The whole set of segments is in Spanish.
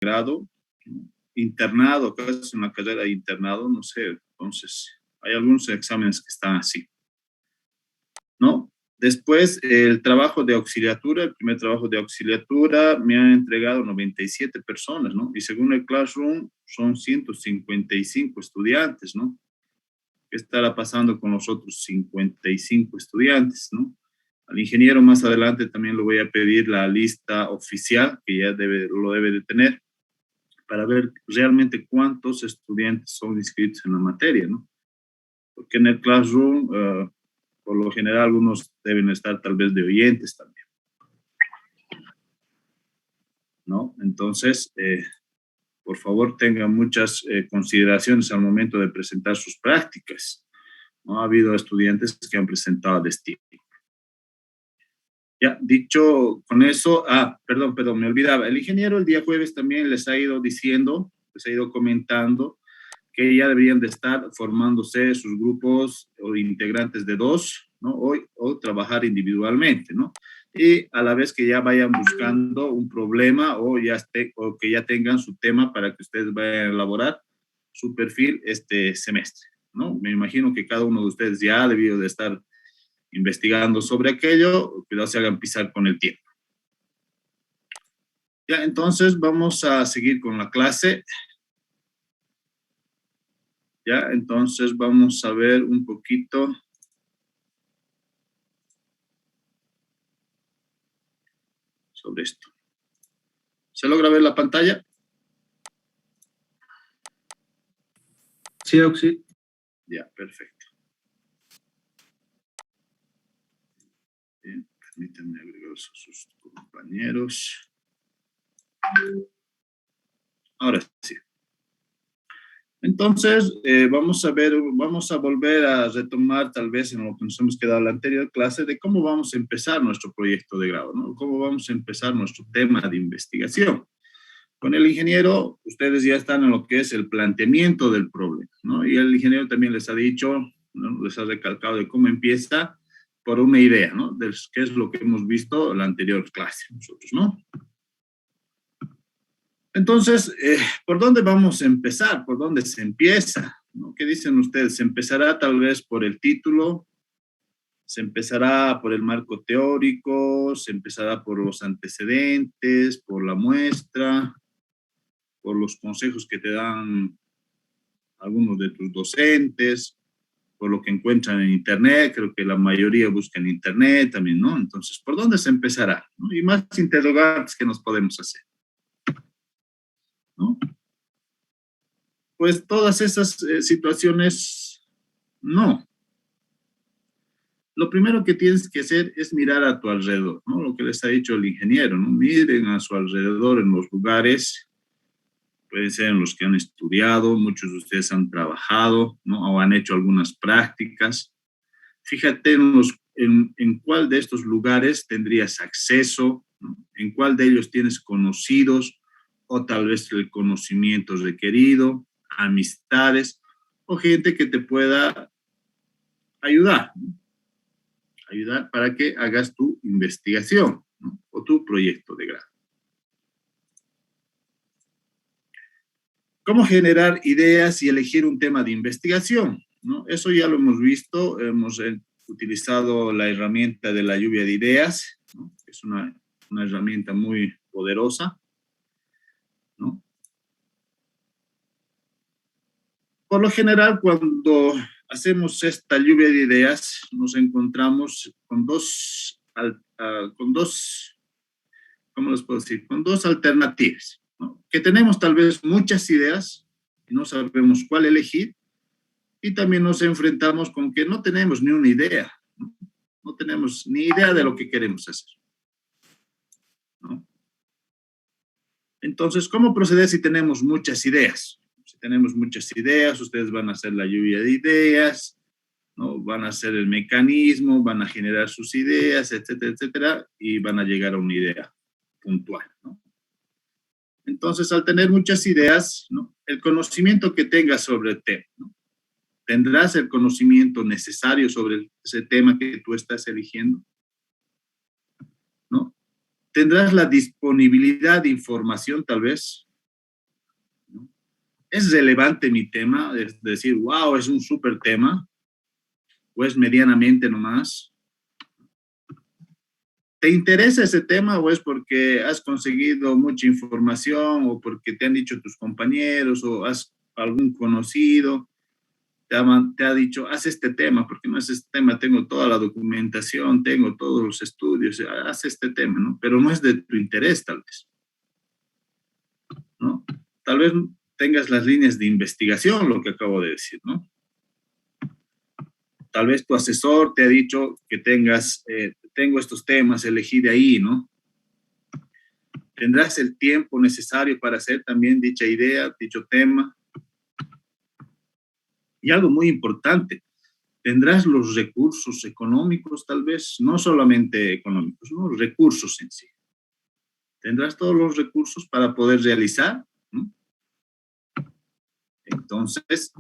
grado, internado, casi una carrera de internado, no sé, entonces hay algunos exámenes que están así, ¿no? Después, el trabajo de auxiliatura, el primer trabajo de auxiliatura, me han entregado 97 personas, ¿no? Y según el Classroom, son 155 estudiantes, ¿no? ¿Qué estará pasando con los otros 55 estudiantes, ¿no? Al ingeniero más adelante también le voy a pedir la lista oficial, que ya lo debe de tener, para ver realmente cuántos estudiantes son inscritos en la materia, ¿no? Porque en el Classroom, por lo general, algunos deben estar tal vez de oyentes también, ¿no? Entonces, por favor, tengan muchas consideraciones al momento de presentar sus prácticas, ¿no? Ha habido estudiantes que han presentado destino. Ya, dicho con eso, perdón, me olvidaba. El ingeniero el día jueves también les ha ido diciendo, les ha ido comentando que ya deberían de estar formándose sus grupos o integrantes de dos, ¿no? O trabajar individualmente, ¿no? Y a la vez que ya vayan buscando un problema o que ya tengan su tema para que ustedes vayan a elaborar su perfil este semestre, ¿no? Me imagino que cada uno de ustedes ya ha debido de estar investigando sobre aquello, cuidado se hagan pisar con el tiempo. Ya, entonces vamos a seguir con la clase. Ya, entonces vamos a ver un poquito sobre esto. ¿Se logra ver la pantalla? Sí, Oxy. Ya, perfecto. Bien, permítanme agregar a sus compañeros. Ahora sí. Entonces, vamos a volver a retomar tal vez en lo que nos hemos quedado en la anterior clase de cómo vamos a empezar nuestro proyecto de grado, ¿no? Cómo vamos a empezar nuestro tema de investigación. Con el ingeniero, ustedes ya están en lo que es el planteamiento del problema, ¿no? Y el ingeniero también les ha dicho, ¿no? Les ha recalcado de cómo empieza por una idea, ¿no? De qué es lo que hemos visto en la anterior clase nosotros, ¿no? Entonces, ¿por dónde vamos a empezar? ¿Por dónde se empieza? ¿No? ¿Qué dicen ustedes? ¿Se empezará tal vez por el título? ¿Se empezará por el marco teórico? ¿Se empezará por los antecedentes? ¿Por la muestra? ¿Por los consejos que te dan algunos de tus docentes? ¿Por lo que encuentran en Internet? Creo que la mayoría busca en Internet también, ¿no? Entonces, ¿por dónde se empezará? ¿No? Y más interrogantes que nos podemos hacer, ¿no? Pues todas esas situaciones, no. Lo primero que tienes que hacer es mirar a tu alrededor, ¿no? Lo que les ha dicho el ingeniero, ¿no? Miren a su alrededor en los lugares, pueden ser en los que han estudiado, muchos de ustedes han trabajado, ¿no? O han hecho algunas prácticas. Fíjate en cuál de estos lugares tendrías acceso, ¿no? En cuál de ellos tienes conocidos o tal vez el conocimiento requerido, amistades o gente que te pueda ayudar, ¿no? Ayudar para que hagas tu investigación, ¿no? O tu proyecto de grado. ¿Cómo generar ideas y elegir un tema de investigación? ¿No? Eso ya lo hemos visto, hemos utilizado la herramienta de la lluvia de ideas, ¿no? Es una herramienta muy poderosa, ¿no? Por lo general, cuando hacemos esta lluvia de ideas, nos encontramos con ¿cómo les puedo decir? Con dos alternativas, ¿no? Que tenemos tal vez muchas ideas y no sabemos cuál elegir, y también nos enfrentamos con que no tenemos ni una idea, ¿no? No tenemos ni idea de lo que queremos hacer, ¿no? Entonces, ¿cómo proceder si tenemos muchas ideas? Si tenemos muchas ideas, ustedes van a hacer la lluvia de ideas, ¿no? Van a hacer el mecanismo, van a generar sus ideas, etcétera, etcétera, y van a llegar a una idea puntual, ¿no? Entonces, al tener muchas ideas, ¿no? El conocimiento que tengas sobre el tema, ¿no? ¿Tendrás el conocimiento necesario sobre ese tema que tú estás eligiendo? ¿No? ¿Tendrás la disponibilidad de información, tal vez? ¿Es relevante mi tema? Es decir, wow, es un súper tema, o es medianamente nomás. ¿Te interesa ese tema o es porque has conseguido mucha información o porque te han dicho tus compañeros o has algún conocido te ha dicho, haz este tema, porque no es este tema, tengo toda la documentación, tengo todos los estudios, haz este tema, ¿no? Pero no es de tu interés, tal vez, ¿no? Tal vez tengas las líneas de investigación, lo que acabo de decir, ¿no? Tal vez tu asesor te ha dicho que tengo estos temas, elegí de ahí, ¿no? Tendrás el tiempo necesario para hacer también dicha idea, dicho tema. Y algo muy importante, tendrás los recursos económicos, tal vez, no solamente económicos, ¿no? Recursos en sí. Tendrás todos los recursos para poder realizar, ¿no? Entonces,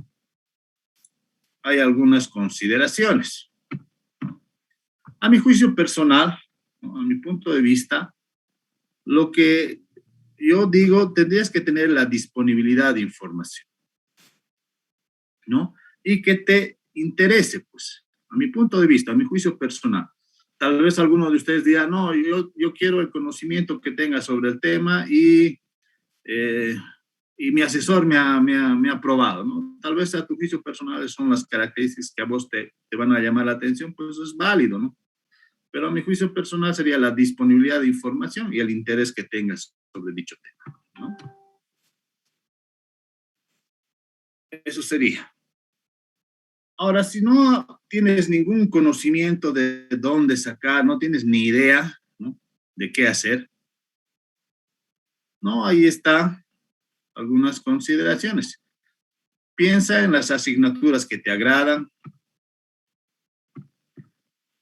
hay algunas consideraciones. A mi juicio personal, ¿no? A mi punto de vista, lo que yo digo, tendrías que tener la disponibilidad de información, ¿no? Y que te interese, pues, a mi punto de vista, a mi juicio personal. Tal vez alguno de ustedes diga, no, yo quiero el conocimiento que tenga sobre el tema eh, y mi asesor me ha aprobado, ¿no? Tal vez a tu juicio personal son las características que a vos te van a llamar la atención, pues es válido, ¿no? Pero a mi juicio personal sería la disponibilidad de información y el interés que tengas sobre dicho tema, ¿no? Eso sería. Ahora, si no tienes ningún conocimiento de dónde sacar, no tienes ni idea, ¿no? De qué hacer, ¿no? Ahí está algunas consideraciones. Piensa en las asignaturas que te agradan.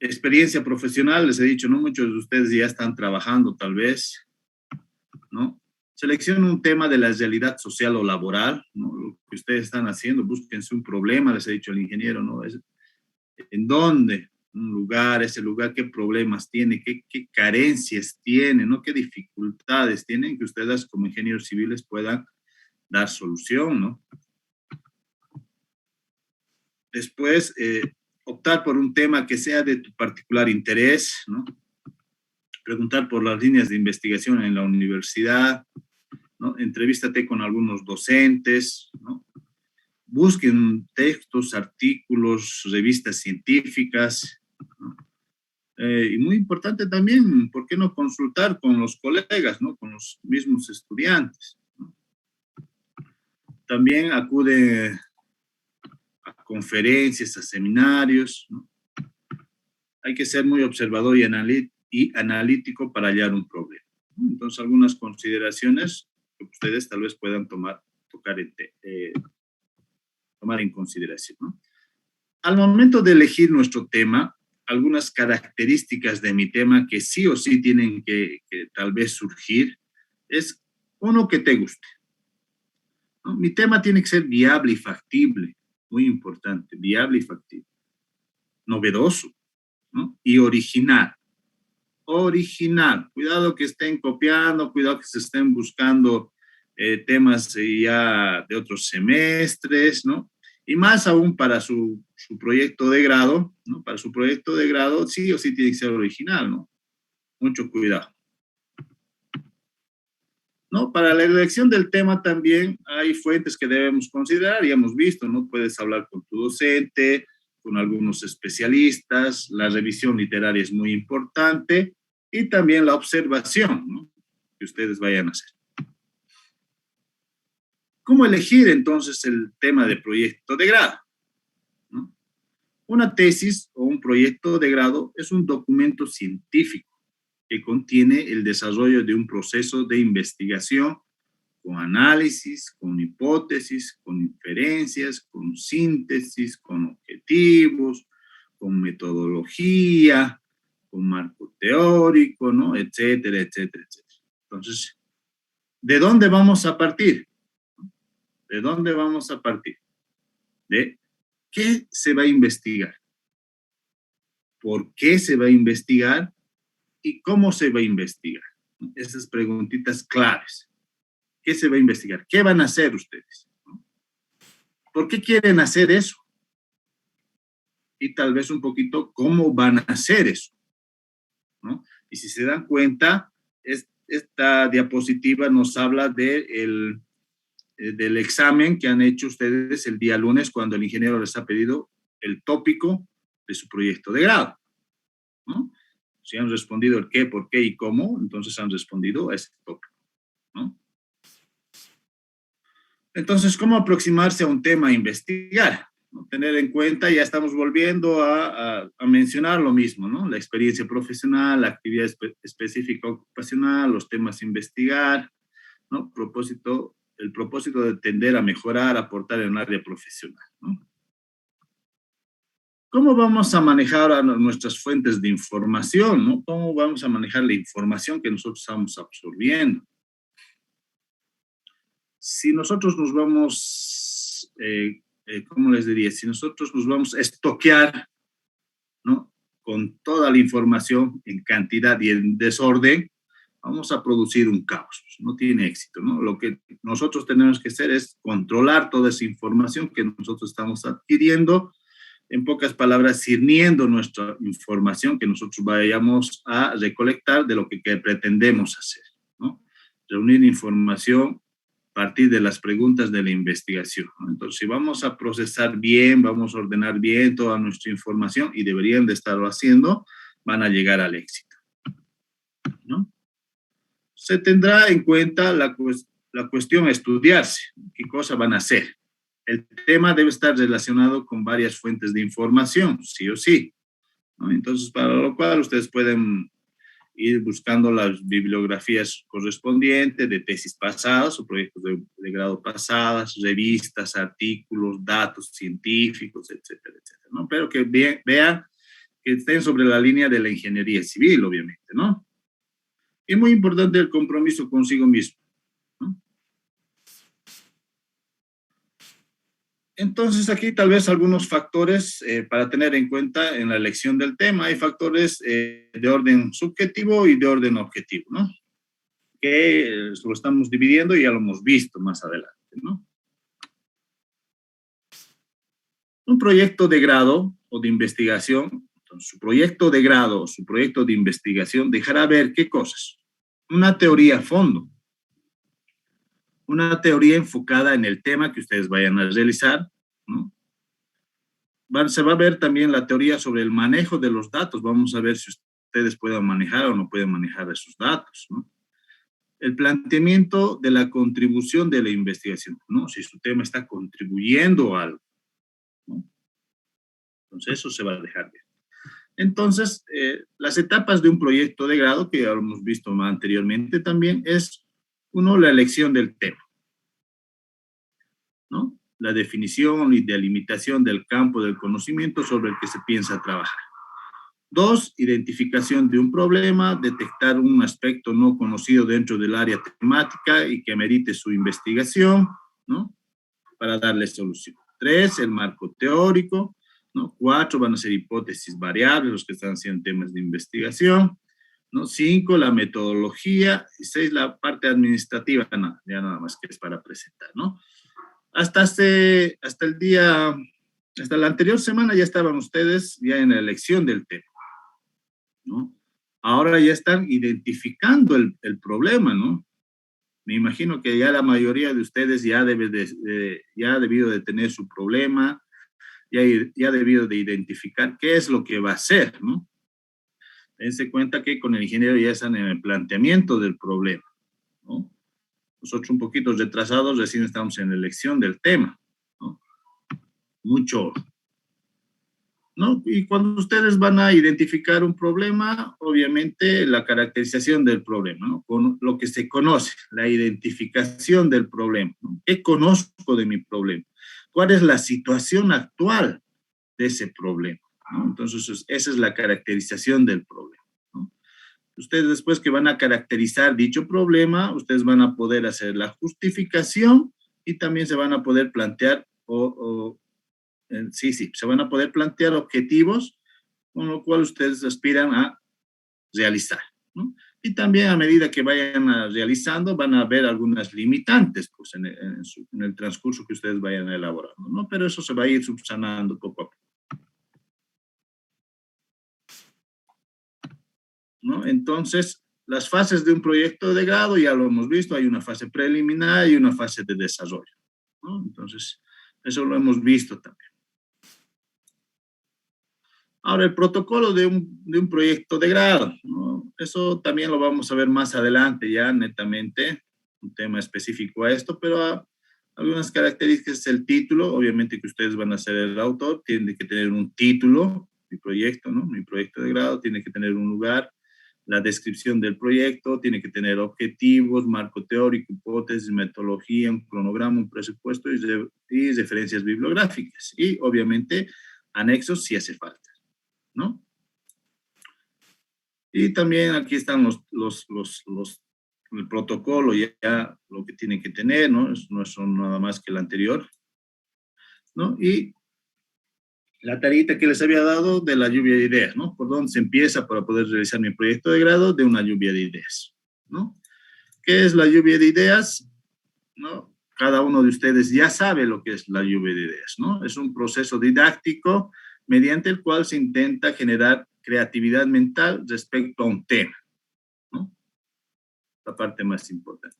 Experiencia profesional, les he dicho, ¿no? Muchos de ustedes ya están trabajando tal vez, ¿no? Selecciona un tema de la realidad social o laboral, ¿no? Lo que ustedes están haciendo, búsquense un problema, les he dicho el ingeniero, ¿no? ¿En dónde? Un lugar, ese lugar, qué problemas tiene, qué carencias tiene, ¿no? Qué dificultades tienen que ustedes como ingenieros civiles puedan dar solución, ¿no? Después, optar por un tema que sea de tu particular interés, ¿no? Preguntar por las líneas de investigación en la universidad, ¿no? Entrevístate con algunos docentes, ¿no? Busquen textos, artículos, revistas científicas, ¿no? Y muy importante también, ¿por qué no consultar con los colegas, ¿no? Con los mismos estudiantes, ¿no? También acude a conferencias, a seminarios, ¿no? Hay que ser muy observador y analítico para hallar un problema, ¿no? Entonces, algunas consideraciones que ustedes tal vez puedan tomar en consideración, ¿no? Al momento de elegir nuestro tema, algunas características de mi tema que sí o sí tienen que tal vez surgir es uno que te guste, ¿no? Mi tema tiene que ser viable y factible, muy importante, viable y factible, novedoso, ¿no? Y original. Original. Cuidado que estén copiando, cuidado que se estén buscando temas ya de otros semestres, ¿no? Y más aún para su proyecto de grado, ¿no? Para su proyecto de grado, sí o sí tiene que ser original, ¿no? Mucho cuidado, ¿no? Para la elección del tema también hay fuentes que debemos considerar, ya hemos visto, ¿no? Puedes hablar con tu docente, con algunos especialistas, la revisión literaria es muy importante y también la observación, ¿no? Que ustedes vayan a hacer. ¿Cómo elegir entonces el tema de proyecto de grado? ¿No? Una tesis o un proyecto de grado es un documento científico que contiene el desarrollo de un proceso de investigación con análisis, con hipótesis, con inferencias, con síntesis, con objetivos, con metodología, con marco teórico, ¿no? Etcétera, etcétera, etcétera. Entonces, ¿de dónde vamos a partir? ¿De dónde vamos a partir? ¿De qué se va a investigar? ¿Por qué se va a investigar? ¿Y cómo se va a investigar? Esas preguntitas claves. ¿Qué se va a investigar? ¿Qué van a hacer ustedes? ¿Por qué quieren hacer eso? Y tal vez un poquito cómo van a hacer eso, ¿no? Y si se dan cuenta, esta diapositiva nos habla del examen que han hecho ustedes el día lunes cuando el ingeniero les ha pedido el tópico de su proyecto de grado, ¿no? Si han respondido el qué, por qué y cómo, entonces han respondido a ese tópico, ¿no? Entonces, ¿cómo aproximarse a un tema a investigar? ¿No? Tener en cuenta, ya estamos volviendo a mencionar lo mismo, ¿no? La experiencia profesional, la actividad específica ocupacional, los temas a investigar, ¿no? El propósito de tender a mejorar, aportar en un área profesional, ¿no? ¿Cómo vamos a manejar a nuestras fuentes de información, ¿no? ¿Cómo vamos a manejar la información que nosotros estamos absorbiendo? Si nosotros nos vamos, ¿cómo les diría? Si nosotros nos vamos a estoquear, ¿no? Con toda la información en cantidad y en desorden, vamos a producir un caos. No tiene éxito, ¿no? Lo que nosotros tenemos que hacer es controlar toda esa información que nosotros estamos adquiriendo, en pocas palabras, cirniendo nuestra información que nosotros vayamos a recolectar de lo que pretendemos hacer, ¿no? Reunir información a partir de las preguntas de la investigación, ¿no? Entonces, si vamos a procesar bien, vamos a ordenar bien toda nuestra información, y deberían de estarlo haciendo, van a llegar al éxito, ¿no? Se tendrá en cuenta la cuestión a estudiarse, qué cosa van a hacer. El tema debe estar relacionado con varias fuentes de información, sí o sí, ¿no? Entonces, para lo cual ustedes pueden ir buscando las bibliografías correspondientes de tesis pasadas o proyectos de grado pasadas, revistas, artículos, datos científicos, etcétera, etcétera, ¿no? Pero que vean que estén sobre la línea de la ingeniería civil, obviamente, ¿no? Y muy importante el compromiso consigo mismo, ¿no? Entonces, aquí tal vez algunos factores para tener en cuenta en la elección del tema. Hay factores de orden subjetivo y de orden objetivo, ¿no? Que lo estamos dividiendo y ya lo hemos visto más adelante, ¿no? Un proyecto de grado o de investigación, entonces, su proyecto de grado o su proyecto de investigación dejará ver qué cosas. Una teoría a fondo, una teoría enfocada en el tema que ustedes vayan a realizar, ¿no? Se va a ver también la teoría sobre el manejo de los datos. Vamos a ver si ustedes pueden manejar o no pueden manejar esos datos, ¿no? El planteamiento de la contribución de la investigación, ¿no? Si su tema está contribuyendo a algo, ¿no? Entonces, eso se va a dejar ver. Entonces, las etapas de un proyecto de grado, que ya lo hemos visto anteriormente también, es, uno, la elección del tema, ¿no? La definición y delimitación del campo del conocimiento sobre el que se piensa trabajar. Dos, identificación de un problema, detectar un aspecto no conocido dentro del área temática y que merite su investigación, ¿no? Para darle solución. Tres, el marco teórico, ¿no? Cuatro, van a ser hipótesis variables, los que están haciendo temas de investigación, ¿no? Cinco, la metodología. Y seis, la parte administrativa, ya nada más que es para presentar, ¿no? Hasta la anterior semana ya estaban ustedes ya en la elección del tema, ¿no? Ahora ya están identificando el problema, ¿no? Me imagino que ya la mayoría de ustedes ya ha debido de tener su problema, ya ha debido de identificar qué es lo que va a hacer, ¿no? Dense cuenta que con el ingeniero ya están en el planteamiento del problema, ¿no? Nosotros un poquito retrasados, recién estamos en la elección del tema, ¿no? Mucho, ¿no? Y cuando ustedes van a identificar un problema, obviamente la caracterización del problema, ¿no? Con lo que se conoce, la identificación del problema, ¿no? ¿Qué conozco de mi problema? ¿Cuál es la situación actual de ese problema, ¿no? Entonces, esa es la caracterización del problema, ¿no? Ustedes después que van a caracterizar dicho problema, ustedes van a poder hacer la justificación y también se van a poder plantear se van a poder plantear objetivos con lo cual ustedes aspiran a realizar, ¿no? Y también a medida que vayan realizando, van a haber algunas limitantes pues, en el transcurso que ustedes vayan elaborando, ¿no? Pero eso se va a ir subsanando poco a poco, ¿no? Entonces, las fases de un proyecto de grado ya lo hemos visto, hay una fase preliminar y una fase de desarrollo, ¿no? Entonces, eso lo hemos visto también. Ahora, el protocolo de un proyecto de grado, ¿no? Eso también lo vamos a ver más adelante, ya netamente, un tema específico a esto, pero algunas características, el título, obviamente que ustedes van a ser el autor, tiene que tener un título, mi proyecto, ¿no? Mi proyecto de grado, tiene que tener un lugar, la descripción del proyecto, tiene que tener objetivos, marco teórico, hipótesis, metodología, un cronograma, un presupuesto y referencias bibliográficas. Y obviamente anexos si hace falta, ¿no? Y también aquí están el protocolo, ya lo que tiene que tener, ¿no? No son nada más que el anterior, ¿no? Y la tarita que les había dado de la lluvia de ideas, ¿no? Por dónde se empieza para poder realizar mi proyecto de grado de una lluvia de ideas, ¿no? ¿Qué es la lluvia de ideas? ¿No? Cada uno de ustedes ya sabe lo que es la lluvia de ideas, ¿no? Es un proceso didáctico mediante el cual se intenta generar creatividad mental respecto a un tema, ¿no? La parte más importante.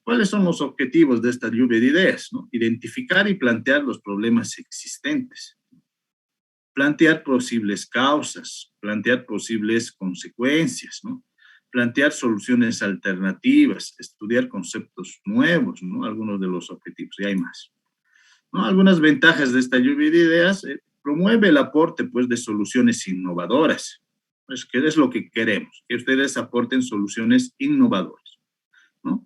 ¿Cuáles son los objetivos de esta lluvia de ideas? ¿No? Identificar y plantear los problemas existentes, plantear posibles causas, plantear posibles consecuencias, ¿no? Plantear soluciones alternativas, estudiar conceptos nuevos, ¿no? Algunos de los objetivos, y hay más, ¿no? Algunas ventajas de esta lluvia de ideas, promueve el aporte, pues, de soluciones innovadoras, pues, que es lo que queremos, que ustedes aporten soluciones innovadoras, ¿no?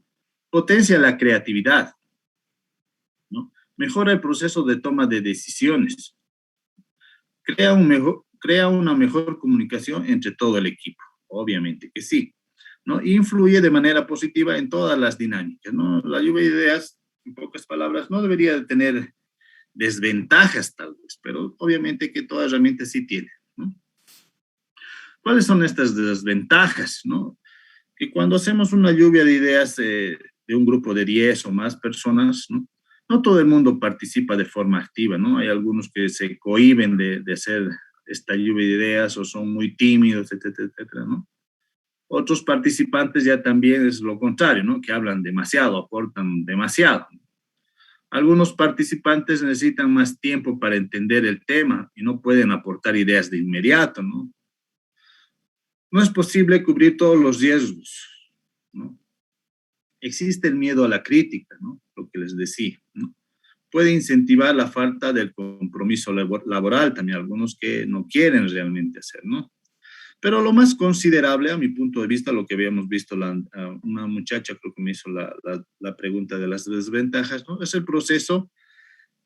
Potencia la creatividad, ¿no? Mejora el proceso de toma de decisiones, crea una mejor comunicación entre todo el equipo, obviamente que sí, ¿no? Influye de manera positiva en todas las dinámicas, ¿no? La lluvia de ideas, en pocas palabras, no debería de tener desventajas tal vez, pero obviamente que toda herramienta sí tiene, ¿no? ¿Cuáles son estas desventajas, no? Que cuando hacemos una lluvia de ideas de un grupo de 10 o más personas, ¿no? No todo el mundo participa de forma activa, ¿no? Hay algunos que se cohíben de hacer esta lluvia de ideas o son muy tímidos, etcétera, etcétera, ¿no? Otros participantes ya también es lo contrario, ¿no? Que hablan demasiado, aportan demasiado. Algunos participantes necesitan más tiempo para entender el tema y no pueden aportar ideas de inmediato, ¿no? No es posible cubrir todos los riesgos, ¿no? Existe el miedo a la crítica, ¿no? Lo que les decía, ¿no? Puede incentivar la falta del compromiso laboral, también algunos que no quieren realmente hacer, ¿no? Pero lo más considerable, a mi punto de vista, lo que habíamos visto, una muchacha creo que me hizo la pregunta de las desventajas, ¿no? Es el proceso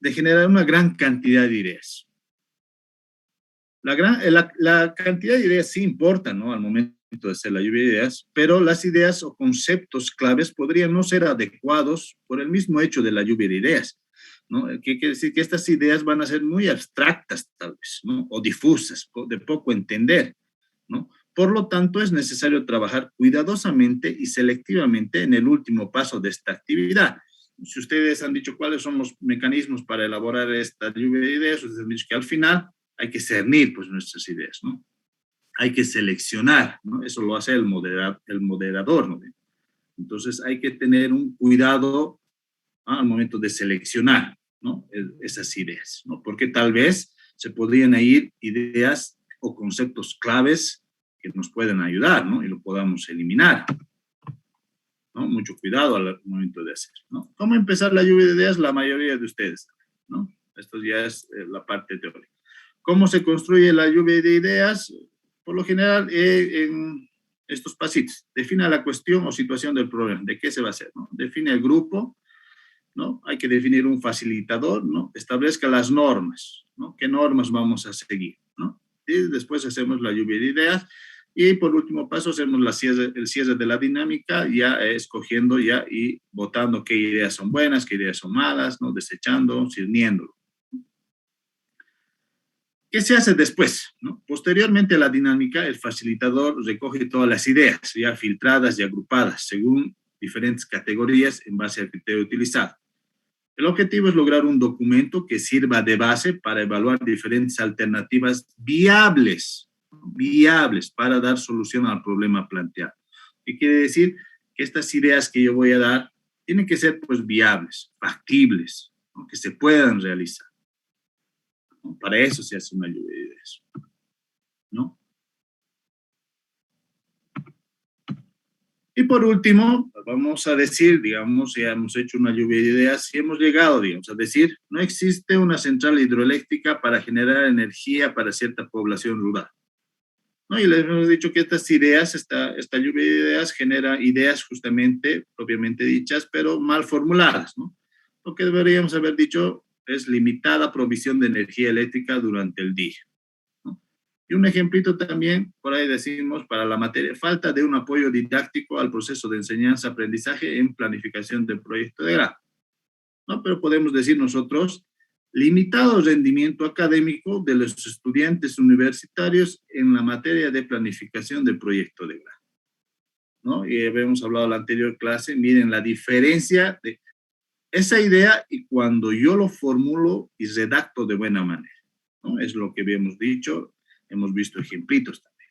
de generar una gran cantidad de ideas. La cantidad de ideas sí importa, ¿no? Al momento de hacer la lluvia de ideas, pero las ideas o conceptos claves podrían no ser adecuados por el mismo hecho de la lluvia de ideas, ¿no? ¿Qué quiere decir? Que estas ideas van a ser muy abstractas, tal vez, ¿no? O difusas, de poco entender, ¿no? Por lo tanto, es necesario trabajar cuidadosamente y selectivamente en el último paso de esta actividad. Si ustedes han dicho cuáles son los mecanismos para elaborar esta lluvia de ideas, ustedes han dicho que al final hay que cernir pues, nuestras ideas, ¿no? Hay que seleccionar, ¿no? Eso lo hace el moderador, ¿no? Entonces hay que tener un cuidado, ¿no? Al momento de seleccionar, ¿no? Esas ideas, ¿no? Porque tal vez se podrían ir ideas o conceptos claves que nos pueden ayudar, ¿no? Y lo podamos eliminar, ¿no? Mucho cuidado al momento de hacer, ¿no? ¿Cómo empezar la lluvia de ideas? La mayoría de ustedes, ¿no? Esto ya es la parte teórica. ¿Cómo se construye la lluvia de ideas? Por lo general, en estos pasitos. Defina la cuestión o situación del problema. ¿De qué se va a hacer? ¿No? Define el grupo, ¿no? Hay que definir un facilitador, ¿no? Establezca las normas, ¿no? ¿Qué normas vamos a seguir, ¿no? Y después hacemos la lluvia de ideas. Y por último paso, hacemos el cierre de la dinámica, ya escogiendo ya y votando qué ideas son buenas, qué ideas son malas, ¿no? Desechando, sirviéndolo. ¿Qué se hace después? ¿No? Posteriormente a la dinámica, el facilitador recoge todas las ideas, ya filtradas y agrupadas, según diferentes categorías en base al criterio utilizado. El objetivo es lograr un documento que sirva de base para evaluar diferentes alternativas viables, viables para dar solución al problema planteado. ¿Qué quiere decir? Que estas ideas que yo voy a dar tienen que ser pues viables, factibles, ¿no? Que se puedan realizar, ¿no? Para eso se hace una lluvia de ideas, ¿no? Y por último, vamos a decir, digamos, ya hemos hecho una lluvia de ideas y hemos llegado, digamos, a decir, no existe una central hidroeléctrica para generar energía para cierta población rural, ¿no? Y les hemos dicho que estas ideas, esta lluvia de ideas genera ideas justamente, propiamente dichas, pero mal formuladas, ¿no? Lo que deberíamos haber dicho es limitada provisión de energía eléctrica durante el día, ¿no? Y un ejemplito también, por ahí decimos, para la materia, falta de un apoyo didáctico al proceso de enseñanza-aprendizaje en planificación del proyecto de grado, ¿no? Pero podemos decir nosotros, limitado rendimiento académico de los estudiantes universitarios en la materia de planificación del proyecto de grado, ¿no? Y habíamos hablado en la anterior clase, miren la diferencia de esa idea y cuando yo lo formulo y redacto de buena manera, ¿no? Es lo que habíamos dicho, hemos visto ejemplitos también,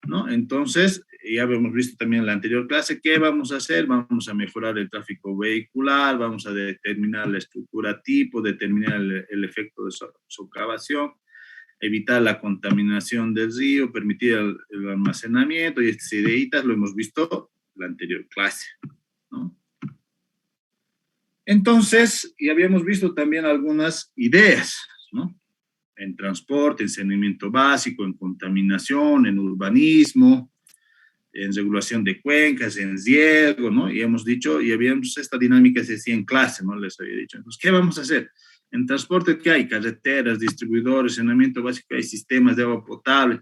¿no? Entonces, ya habíamos visto también en la anterior clase, ¿qué vamos a hacer? Vamos a mejorar el tráfico vehicular, vamos a determinar la estructura tipo, determinar el efecto de socavación, evitar la contaminación del río, permitir el almacenamiento, y estas ideitas lo hemos visto en la anterior clase, ¿no? Entonces, y habíamos visto también algunas ideas, ¿no? En transporte, en saneamiento básico, en contaminación, en urbanismo, en regulación de cuencas, en riego, ¿no? Y hemos dicho, y habíamos, esta dinámica se hacía en clase, ¿no? Les había dicho, entonces, ¿qué vamos a hacer? En transporte, ¿qué hay? Carreteras, distribuidores, saneamiento básico, hay sistemas de agua potable,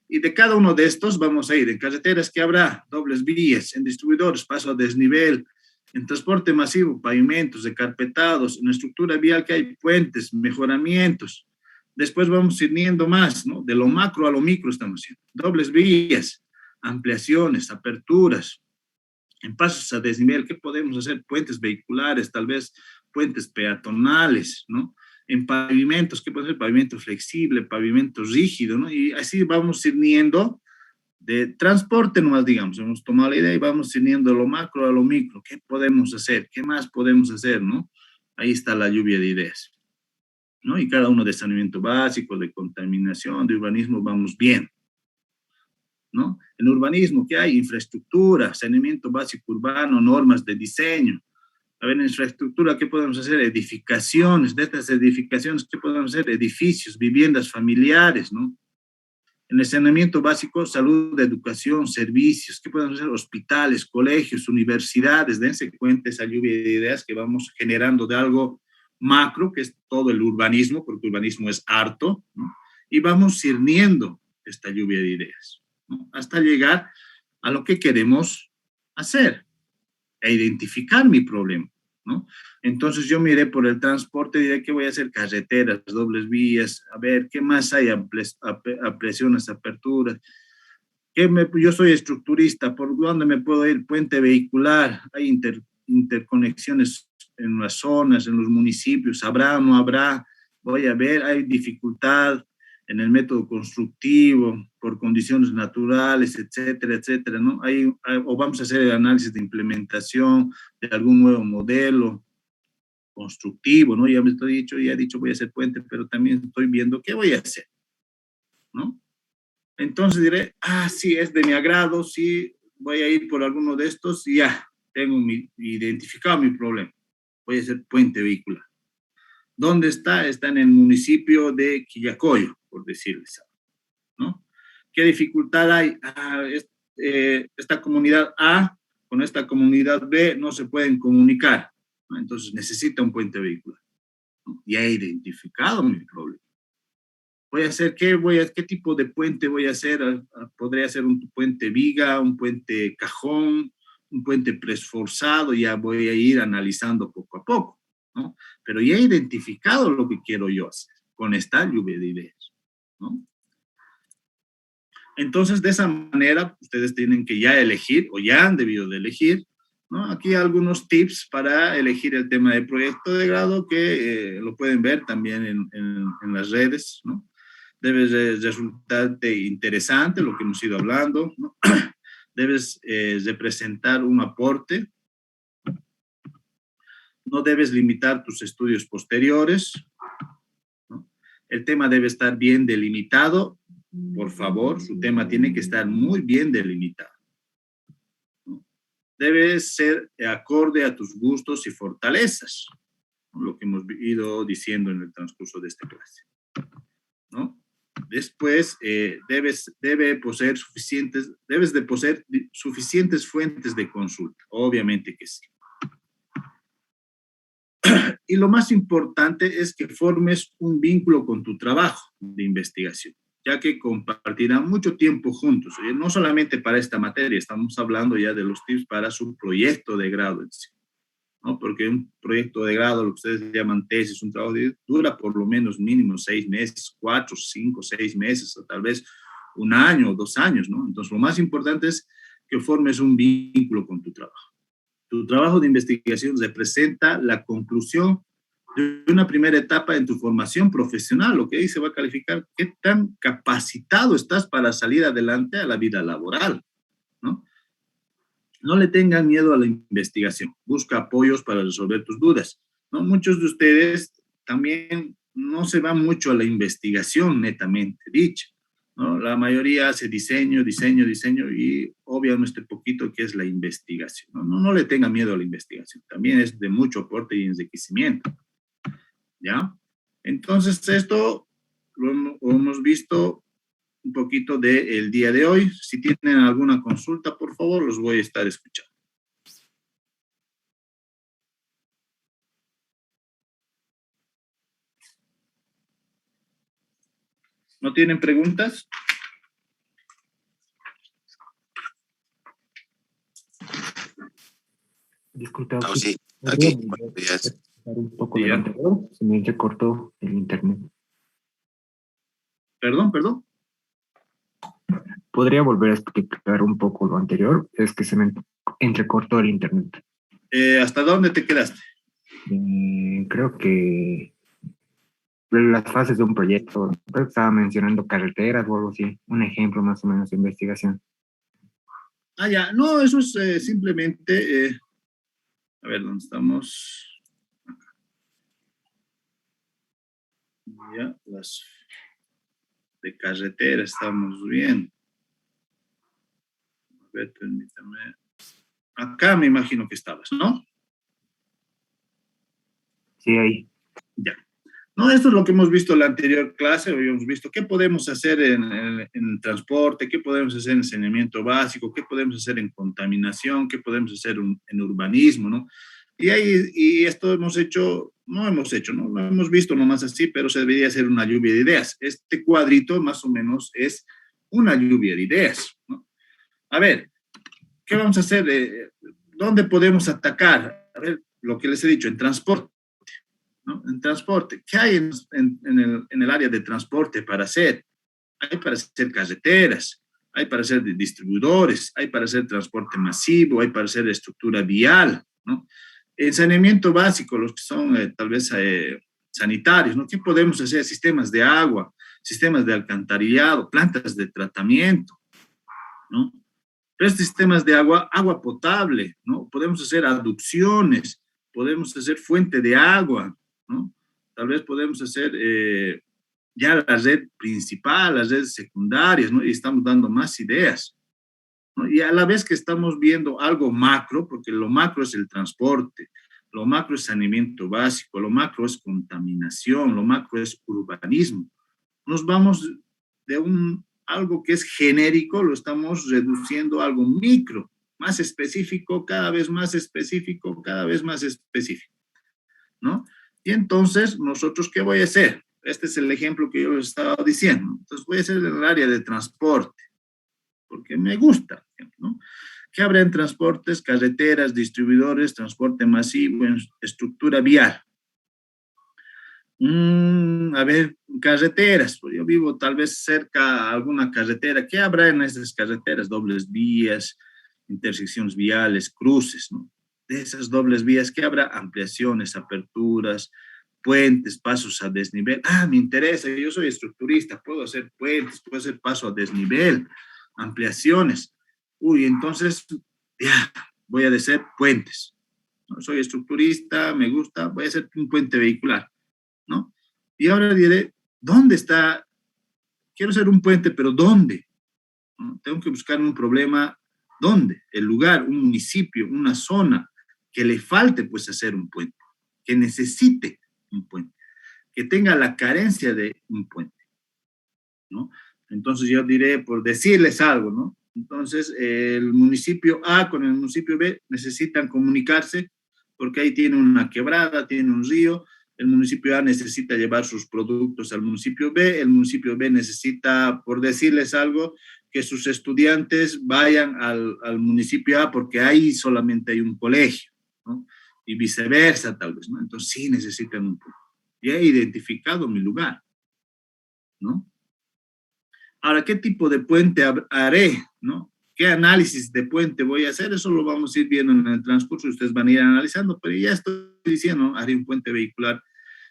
y de cada uno de estos vamos a ir. En carreteras, ¿qué habrá? Dobles vías, en distribuidores, paso a desnivel, en transporte masivo, pavimentos, recarpetados, en estructura vial que hay puentes, mejoramientos. Después vamos yendo más, ¿no? De lo macro a lo micro estamos haciendo. Dobles vías, ampliaciones, aperturas, en pasos a desnivel, ¿qué podemos hacer? Puentes vehiculares, tal vez puentes peatonales, ¿no? En pavimentos, ¿qué puede ser? Pavimento flexible, pavimento rígido, ¿no? Y así vamos yendo de transporte nomás, digamos, hemos tomado la idea y vamos yendo lo macro a lo micro. ¿Qué podemos hacer? ¿Qué más podemos hacer, no? Ahí está la lluvia de ideas, ¿no? Y cada uno de saneamiento básico, de contaminación, de urbanismo, vamos bien, ¿no? En urbanismo, ¿qué hay? Infraestructura, saneamiento básico urbano, normas de diseño. A ver, en infraestructura, ¿qué podemos hacer? Edificaciones, de estas edificaciones, ¿qué podemos hacer? Edificios, viviendas familiares, ¿no? En el saneamiento básico, salud, educación, servicios, ¿qué podemos hacer? Hospitales, colegios, universidades, dense cuenta esa lluvia de ideas que vamos generando de algo macro, que es todo el urbanismo, porque el urbanismo es harto, ¿no? Y vamos sirviendo esta lluvia de ideas, ¿no? Hasta llegar a lo que queremos hacer, e identificar mi problema, ¿no? Entonces yo miré por el transporte, diré que voy a hacer carreteras, dobles vías, a ver, ¿qué más hay? Ampliaciones, aperturas. Yo soy estructurista, ¿por dónde me puedo ir? Puente vehicular, hay interconexiones en las zonas, en los municipios, ¿habrá o no habrá? Voy a ver, hay dificultad en el método constructivo, por condiciones naturales, etcétera, etcétera, ¿no? O vamos a hacer el análisis de implementación de algún nuevo modelo constructivo, ¿no? Ya he dicho voy a hacer puente, pero también estoy viendo qué voy a hacer, ¿no? Entonces diré, sí, es de mi agrado, sí, voy a ir por alguno de estos y ya, tengo identificado mi problema. Voy a hacer puente vehicular. ¿Dónde está? Está en el municipio de Quillacoyo, por decirles algo, ¿no? ¿Qué dificultad hay? Esta comunidad A con esta comunidad B no se pueden comunicar, ¿no? Entonces necesita un puente vehicular, ¿no? Ya he identificado mi problema. Voy a hacer, ¿qué tipo de puente voy a hacer? Podría ser un puente viga, un puente cajón, un puente preesforzado, ya voy a ir analizando poco a poco, ¿no? Pero ya he identificado lo que quiero yo hacer. con esta lluvia de ideas, ¿no? Entonces, de esa manera, ustedes tienen que ya elegir, o ya han debido de elegir, ¿no? Aquí algunos tips para elegir el tema de proyecto de grado que lo pueden ver también en las redes, ¿no? Debe resultarte interesante lo que hemos ido hablando, ¿no? Debes representar un aporte, no debes limitar tus estudios posteriores, ¿no? El tema debe estar bien delimitado, por favor, su tema tiene que estar muy bien delimitado, ¿no? Debe ser acorde a tus gustos y fortalezas, ¿no? Lo que hemos ido diciendo en el transcurso de esta clase, ¿no? Después, debes de poseer suficientes fuentes de consulta, obviamente que sí. Y lo más importante es que formes un vínculo con tu trabajo de investigación, ya que compartirán mucho tiempo juntos, no solamente para esta materia, estamos hablando ya de los tips para su proyecto de grado en sí, ¿no? Porque un proyecto de grado, lo que ustedes llaman tesis, un trabajo dura por lo menos mínimo 6 meses, 4, 5, 6 meses, o tal vez un año o 2 años, ¿no? Entonces, lo más importante es que formes un vínculo con tu trabajo. Tu trabajo de investigación representa la conclusión de una primera etapa en tu formación profesional, lo que ahí se va a calificar qué tan capacitado estás para salir adelante a la vida laboral, ¿no? No le tengan miedo a la investigación, busca apoyos para resolver tus dudas, ¿no? Muchos de ustedes también no se van mucho a la investigación netamente dicha, ¿no? La mayoría hace diseño y obviamente poquito que es la investigación, ¿no? No le tengan miedo a la investigación, también es de mucho aporte y enriquecimiento, ¿ya? Entonces esto lo hemos visto un poquito del día de hoy. Si tienen alguna consulta, por favor, los voy a estar escuchando. ¿No tienen preguntas? Disculpe, Oh, sí, ¿podría aquí. volver Buenos a días. explicar un poco Sí, del ya. anterior? Se me recortó el internet. Perdón. ¿Podría volver a explicar un poco lo anterior? Es que se me entrecortó el internet. ¿Hasta dónde te quedaste? Creo que las fases de un proyecto, creo que estaba mencionando carreteras o algo así, un ejemplo más o menos de investigación. Ya, no, eso es simplemente, a ver, ¿dónde estamos? Ya, las de carretera estamos bien. A ver, permítame. Acá me imagino que estabas, ¿no? Sí, ahí. Ya. No, esto es lo que hemos visto en la anterior clase, hoy hemos visto qué podemos hacer en transporte, qué podemos hacer en saneamiento básico, qué podemos hacer en contaminación, qué podemos hacer en urbanismo, ¿no? Y esto no lo hemos visto nomás así, pero se debería hacer una lluvia de ideas. Este cuadrito más o menos es una lluvia de ideas, ¿no? A ver, ¿qué vamos a hacer? ¿Dónde podemos atacar? A ver, lo que les he dicho, en transporte, ¿no? En transporte, ¿qué hay en el área de transporte para hacer? Hay para hacer carreteras, hay para hacer distribuidores, hay para hacer transporte masivo, hay para hacer estructura vial, ¿no? En saneamiento básico, los que son tal vez sanitarios, ¿no? ¿Qué podemos hacer? Sistemas de agua, sistemas de alcantarillado, plantas de tratamiento, ¿no? Pero sistemas de agua potable, ¿no? Podemos hacer aducciones, podemos hacer fuente de agua, ¿no? Tal vez podemos hacer ya la red principal, las redes secundarias, ¿no? Y estamos dando más ideas, ¿no? Y a la vez que estamos viendo algo macro, porque lo macro es el transporte, lo macro es saneamiento básico, lo macro es contaminación, lo macro es urbanismo. Nos vamos de algo que es genérico, lo estamos reduciendo a algo micro, más específico, cada vez más específico, cada vez más específico, ¿no? Y entonces, ¿nosotros qué voy a hacer? Este es el ejemplo que yo les estaba diciendo. Entonces, voy a hacer en el área de transporte, porque me gusta, ¿no? ¿Qué habrá en transportes? Carreteras, distribuidores, transporte masivo, estructura vial. A ver, carreteras, pues yo vivo tal vez cerca a alguna carretera. ¿Qué habrá en esas carreteras? Dobles vías, intersecciones viales, cruces, ¿no? De esas dobles vías, ¿qué habrá? Ampliaciones, aperturas, puentes, pasos a desnivel. Ah, me interesa, yo soy estructurista, puedo hacer puentes, puedo hacer paso a desnivel, ampliaciones. Uy, entonces, ya, voy a hacer puentes. ¿No? Soy estructurista, me gusta, voy a hacer un puente vehicular, ¿no? Y ahora diré, ¿dónde está? Quiero hacer un puente, pero ¿dónde? ¿No? Tengo que buscar un problema, ¿dónde? El lugar, un municipio, una zona que le falte pues hacer un puente, que necesite un puente, que tenga la carencia de un puente, ¿no? Entonces yo diré, por decirles algo, ¿no? Entonces el municipio A con el municipio B necesitan comunicarse porque ahí tiene una quebrada, tiene un río, el municipio A necesita llevar sus productos al municipio B, el municipio B necesita, por decirles algo, que sus estudiantes vayan al municipio A porque ahí solamente hay un colegio, ¿no? Y viceversa tal vez, ¿no? Entonces sí necesitan un punto. Ya he identificado mi lugar, ¿no? Ahora, ¿qué tipo de puente haré? ¿No? ¿Qué análisis de puente voy a hacer? Eso lo vamos a ir viendo en el transcurso y ustedes van a ir analizando, pero ya estoy diciendo, ¿no? Haré un puente vehicular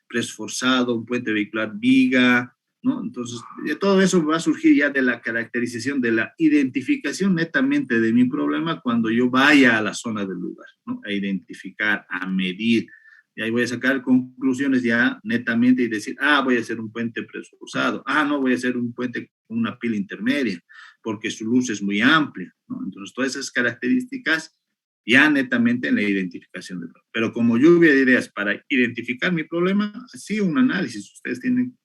preesforzado, un puente vehicular viga, ¿no? Entonces, todo eso va a surgir ya de la caracterización, de la identificación netamente de mi problema cuando yo vaya a la zona del lugar, ¿no? A identificar, a medir, y ahí voy a sacar conclusiones ya netamente y decir, ah, voy a hacer un puente preesforzado, ah, no, voy a hacer un puente con una pila intermedia, porque su luz es muy amplia, ¿no? Entonces, todas esas características ya netamente en la identificación del problema. Pero como lluvia de ideas para identificar mi problema, sí, un análisis ustedes tienen,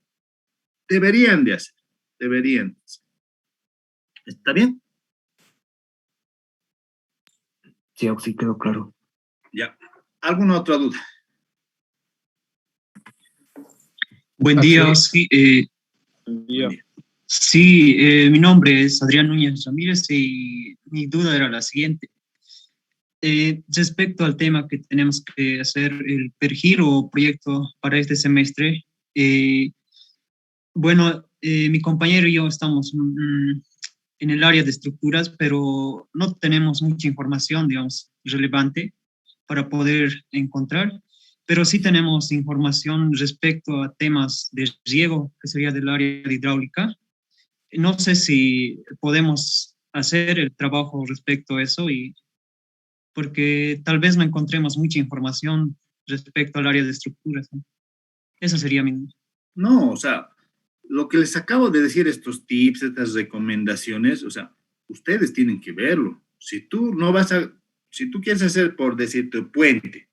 deberían de hacer, deberían. ¿Está bien? Sí, Oxy, quedó claro. Ya. ¿Alguna otra duda? Buen día, sí, Buen día. sí, mi nombre es Adrián Núñez Ramírez y mi duda era la siguiente. Respecto al tema que tenemos que hacer el pergiro proyecto para este semestre, eh, bueno, mi compañero y yo estamos en el área de estructuras, pero no tenemos mucha información, digamos, relevante para poder encontrar, pero sí tenemos información respecto a temas de riego, que sería del área de hidráulica. No sé si podemos hacer el trabajo respecto a eso, y porque tal vez no encontremos mucha información respecto al área de estructuras, ¿no? Esa sería mi... No, o sea, lo que les acabo de decir, estos tips, estas recomendaciones, o sea, ustedes tienen que verlo. Si tú no vas a, si tú quieres hacer, por decirte, puente,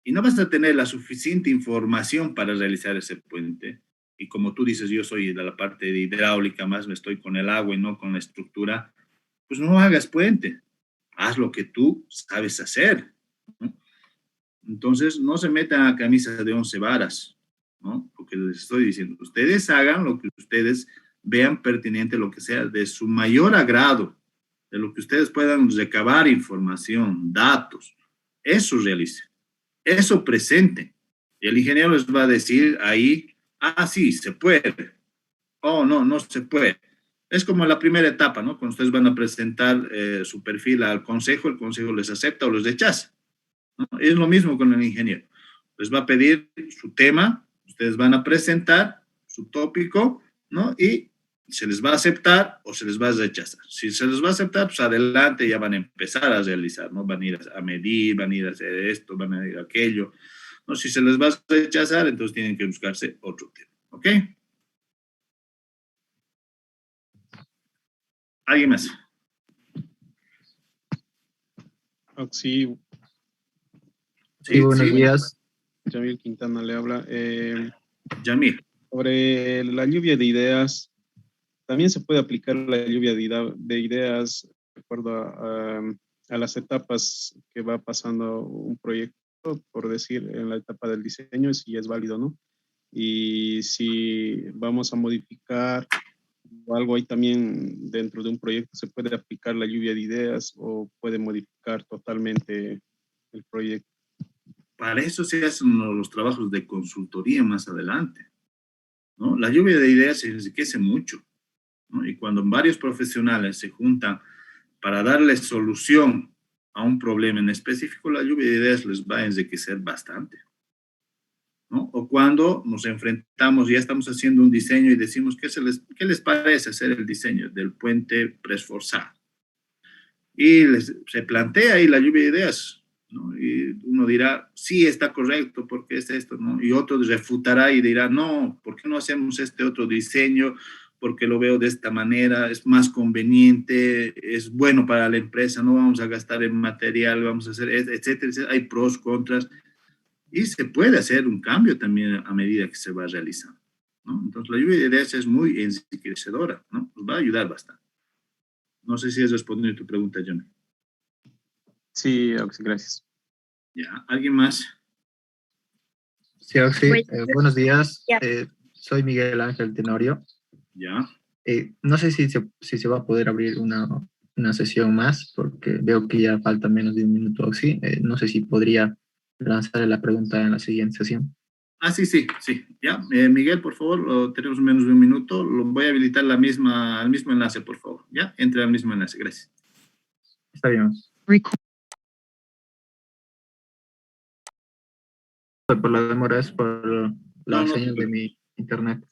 y no vas a tener la suficiente información para realizar ese puente, y como tú dices, yo soy de la parte de hidráulica, más me estoy con el agua y no con la estructura, pues no hagas puente, haz lo que tú sabes hacer, ¿no? Entonces, no se metan a camisa de 11 varas, ¿no? Lo que les estoy diciendo, ustedes hagan lo que ustedes vean pertinente, lo que sea de su mayor agrado, de lo que ustedes puedan recabar información, datos, eso realicen. Eso presente. Y el ingeniero les va a decir ahí, ah, sí, se puede. Oh, no, no se puede. Es como la primera etapa, ¿no? Cuando ustedes van a presentar su perfil al consejo, el consejo les acepta o les rechaza, ¿no? Es lo mismo con el ingeniero. Les va a pedir su tema, ustedes van a presentar su tópico, ¿no? Y se les va a aceptar o se les va a rechazar. Si se les va a aceptar, pues adelante, ya van a empezar a realizar, ¿no? Van a ir a medir, van a ir a hacer esto, van a ir a aquello. ¿No? Si se les va a rechazar, entonces tienen que buscarse otro tema. ¿Ok? ¿Alguien más? Sí, Sí, buenos días. Jamil Quintana le habla. Yamil. Sobre la lluvia de ideas, también se puede aplicar la lluvia de ideas de acuerdo a las etapas que va pasando un proyecto, por decir, en la etapa del diseño, si es válido, ¿no? Y si vamos a modificar o algo ahí también dentro de un proyecto, se puede aplicar la lluvia de ideas o puede modificar totalmente el proyecto. para eso se hacen los trabajos de consultoría más adelante, ¿no? La lluvia de ideas se enriquece mucho, ¿no? Y cuando varios profesionales se juntan para darle solución a un problema en específico, la lluvia de ideas les va a enriquecer bastante, ¿no? O cuando nos enfrentamos, ya estamos haciendo un diseño y decimos, ¿qué les parece hacer el diseño del puente Presforzado? Y se plantea ahí la lluvia de ideas, ¿no? Y uno dirá, sí, está correcto, porque es esto, ¿no? Y otro refutará y dirá, no, ¿por qué no hacemos este otro diseño? Porque lo veo de esta manera, es más conveniente, es bueno para la empresa, no vamos a gastar en material, vamos a hacer, etcétera, etcétera. Hay pros, contras, y se puede hacer un cambio también a medida que se va realizando, ¿no? Entonces, la lluvia de ideas es muy enriquecedora, ¿no? Nos va a ayudar bastante. No sé si has respondido a tu pregunta, Johnny. Sí, Auxi, gracias. Ya, ¿alguien más? Sí, Auxi, Pues, buenos días. ya. Soy Miguel Ángel Tenorio. Ya. No sé si se va a poder abrir una sesión más, porque veo que ya falta menos de un minuto, Auxi. No sé si podría lanzar la pregunta en la siguiente sesión. Ah, sí. Ya, Miguel, por favor, tenemos menos de un minuto. Lo voy a habilitar al mismo enlace, por favor. Ya, entre al mismo enlace. Gracias. Está bien. Por la demora es por la No, señal de mi internet.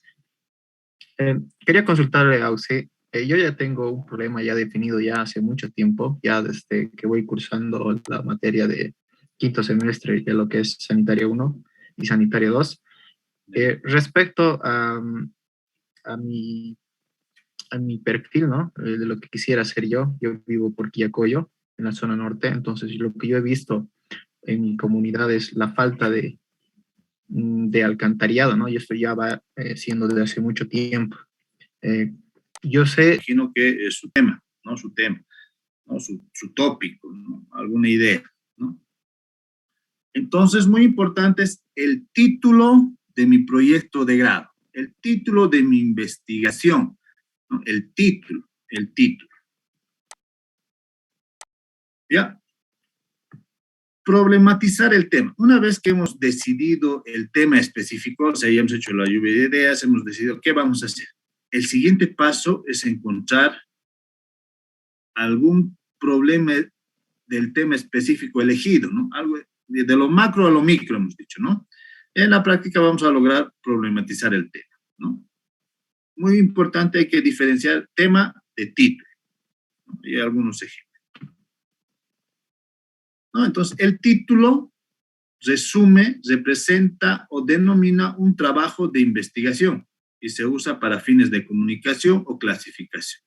Quería consultarle a usted. Yo ya tengo un problema ya definido ya hace mucho tiempo, ya desde que voy cursando la materia de quinto semestre de lo que es Sanitario 1 y Sanitario 2. Respecto a mi, a mi perfil, ¿no? De lo que quisiera hacer yo vivo por Quillacollo, en la zona norte, entonces lo que yo he visto en mi comunidad es la falta de alcantarillado, ¿no? Y esto ya va siendo desde hace mucho tiempo. Yo sé... Imagino que es su tema, ¿no? Su tema, ¿no? Su tópico, ¿no? Alguna idea, ¿no? Entonces, muy importante es el título de mi proyecto de grado, el título de mi investigación, ¿no? El título. ¿Ya? Problematizar el tema. Una vez que hemos decidido el tema específico, o sea, ya hemos hecho la lluvia de ideas, hemos decidido qué vamos a hacer. El siguiente paso es encontrar algún problema del tema específico elegido, ¿no? Algo de lo macro a lo micro, hemos dicho, ¿no? En la práctica vamos a lograr problematizar el tema, ¿no? Muy importante, hay que diferenciar tema de título, ¿no? Y algunos ejemplos, ¿no? Entonces, el título resume, representa o denomina un trabajo de investigación y se usa para fines de comunicación o clasificación,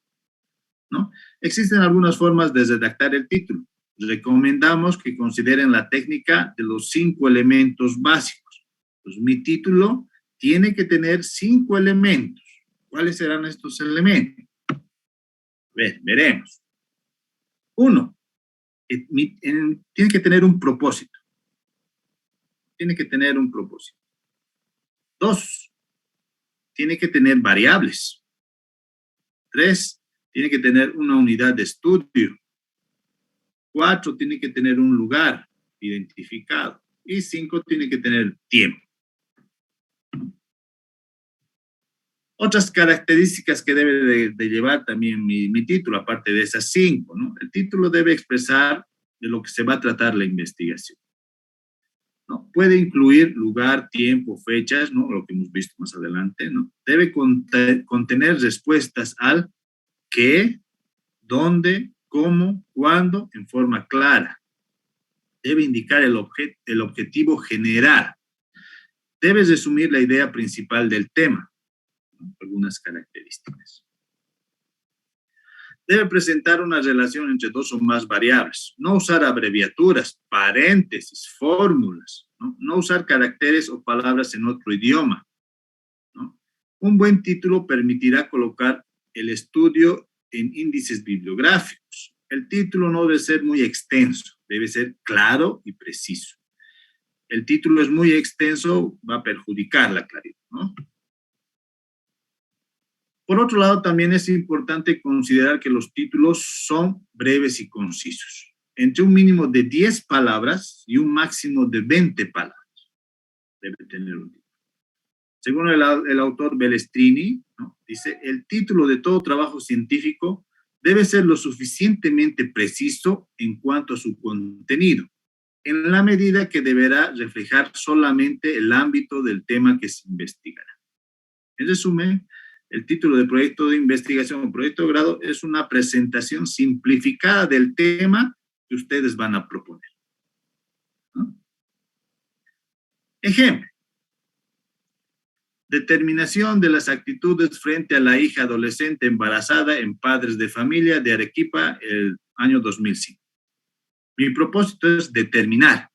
¿no? Existen algunas formas de redactar el título. Recomendamos que consideren la técnica de los 5 elementos básicos. Pues mi título tiene que tener 5 elementos. ¿Cuáles serán estos elementos? Veremos. 1, tiene que tener un propósito. Tiene que tener un propósito. 2, tiene que tener variables. 3, tiene que tener una unidad de estudio. 4, tiene que tener un lugar identificado. Y 5, tiene que tener tiempo. Otras características que debe de llevar también mi título, aparte de esas 5, ¿no? El título debe expresar de lo que se va a tratar la investigación, ¿no? Puede incluir lugar, tiempo, fechas, ¿no? Lo que hemos visto más adelante, ¿no? Debe contener respuestas al qué, dónde, cómo, cuándo, en forma clara. Debe indicar el objetivo general. Debe resumir la idea principal del tema, ¿no? Algunas características. Debe presentar una relación entre 2 o más variables. No usar abreviaturas, paréntesis, fórmulas, ¿no? No usar caracteres o palabras en otro idioma, ¿no? Un buen título permitirá colocar el estudio en índices bibliográficos. El título no debe ser muy extenso, debe ser claro y preciso. El título es muy extenso, va a perjudicar la claridad, ¿no? Por otro lado, también es importante considerar que los títulos son breves y concisos. entre un mínimo de 10 palabras y un máximo de 20 palabras. Debe tener un título. Según el autor Belestrini, ¿no? Dice, el título de todo trabajo científico debe ser lo suficientemente preciso en cuanto a su contenido, en la medida que deberá reflejar solamente el ámbito del tema que se investigará. En resumen, el título de proyecto de investigación o proyecto de grado es una presentación simplificada del tema que ustedes van a proponer, ¿no? Ejemplo. Determinación de las actitudes frente a la hija adolescente embarazada en Padres de Familia de Arequipa el año 2005. Mi propósito es determinar.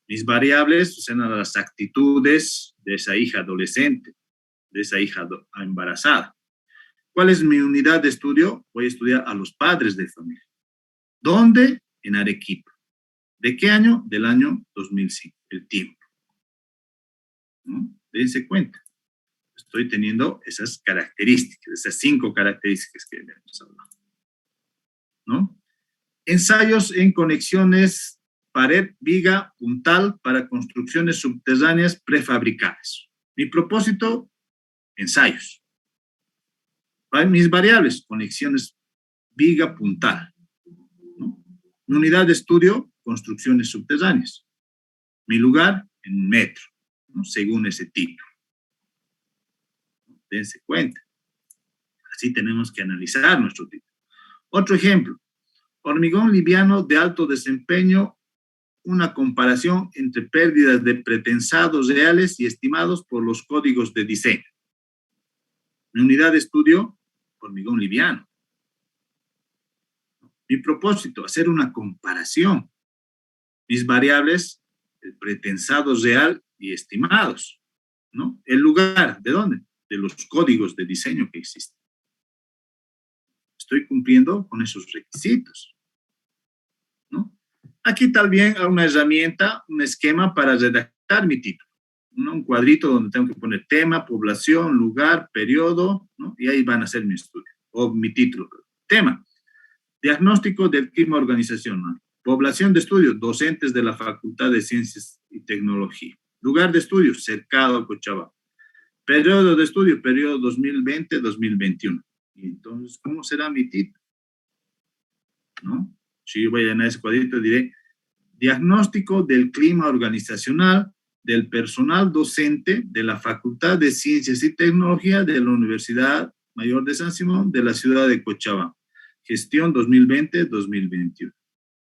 Mis variables son las actitudes de esa hija adolescente, de esa hija embarazada. ¿Cuál es mi unidad de estudio? Voy a estudiar a los padres de familia. ¿Dónde? En Arequipa. ¿De qué año? Del año 2005, el tiempo, ¿no? Dense cuenta. Estoy teniendo esas características, esas 5 características que hemos hablado, ¿no? Ensayos en conexiones pared, viga, puntal para construcciones subterráneas prefabricadas. Mi propósito, ensayos. Mis variables, conexiones viga, puntal, ¿no? Mi unidad de estudio, construcciones subterráneas. Mi lugar, en un metro, ¿no? Según ese título. Dense cuenta. Así tenemos que analizar nuestro título. Otro ejemplo. Hormigón liviano de alto desempeño, una comparación entre pérdidas de pretensados reales y estimados por los códigos de diseño. Mi unidad de estudio, hormigón liviano. Mi propósito, hacer una comparación. Mis variables, el pretensado real y estimados, ¿no? El lugar, ¿de dónde? De los códigos de diseño que existen. Estoy cumpliendo con esos requisitos, ¿no? Aquí también hay una herramienta, un esquema para redactar mi título, ¿no? Un cuadrito donde tengo que poner tema, población, lugar, periodo, ¿no? Y ahí van a ser mi estudio, o mi título. Tema, diagnóstico del clima organizacional. Población de estudio, docentes de la Facultad de Ciencias y Tecnología. Lugar de estudio, cercado a Cochabamba. Periodo de estudio, periodo 2020-2021. Y entonces, ¿cómo será mi título? ¿No? Si yo voy a llenar ese cuadrito, diré, diagnóstico del clima organizacional del personal docente de la Facultad de Ciencias y Tecnología de la Universidad Mayor de San Simón de la ciudad de Cochabamba. Gestión 2020-2021.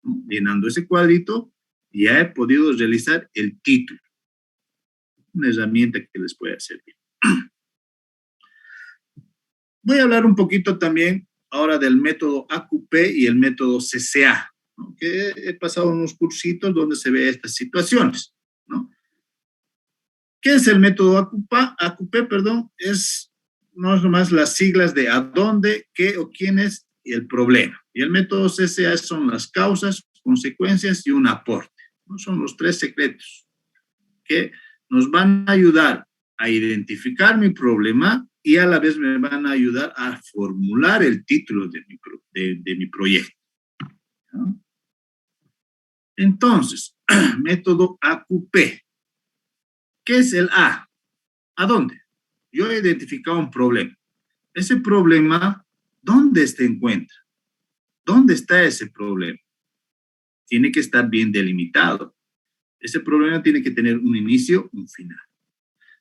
¿No? Llenando ese cuadrito, ya he podido realizar el título. Una herramienta que les puede servir. Voy a hablar un poquito también ahora del método AQP y el método CCA, ¿no? Que he pasado unos cursitos donde se ve estas situaciones, ¿no? ¿Qué es el método AQP, perdón? No es nomás las siglas de a dónde, qué o quién es y el problema. Y el método CCA son las causas, consecuencias y un aporte, ¿no? Son los 3 secretos que nos van a ayudar a identificar mi problema y a la vez me van a ayudar a formular el título de mi proyecto, ¿no? Entonces, método AQP. ¿Qué es el A? ¿A dónde? Yo he identificado un problema. Ese problema, ¿dónde se encuentra? ¿Dónde está ese problema? Tiene que estar bien delimitado. Ese problema tiene que tener un inicio, un final.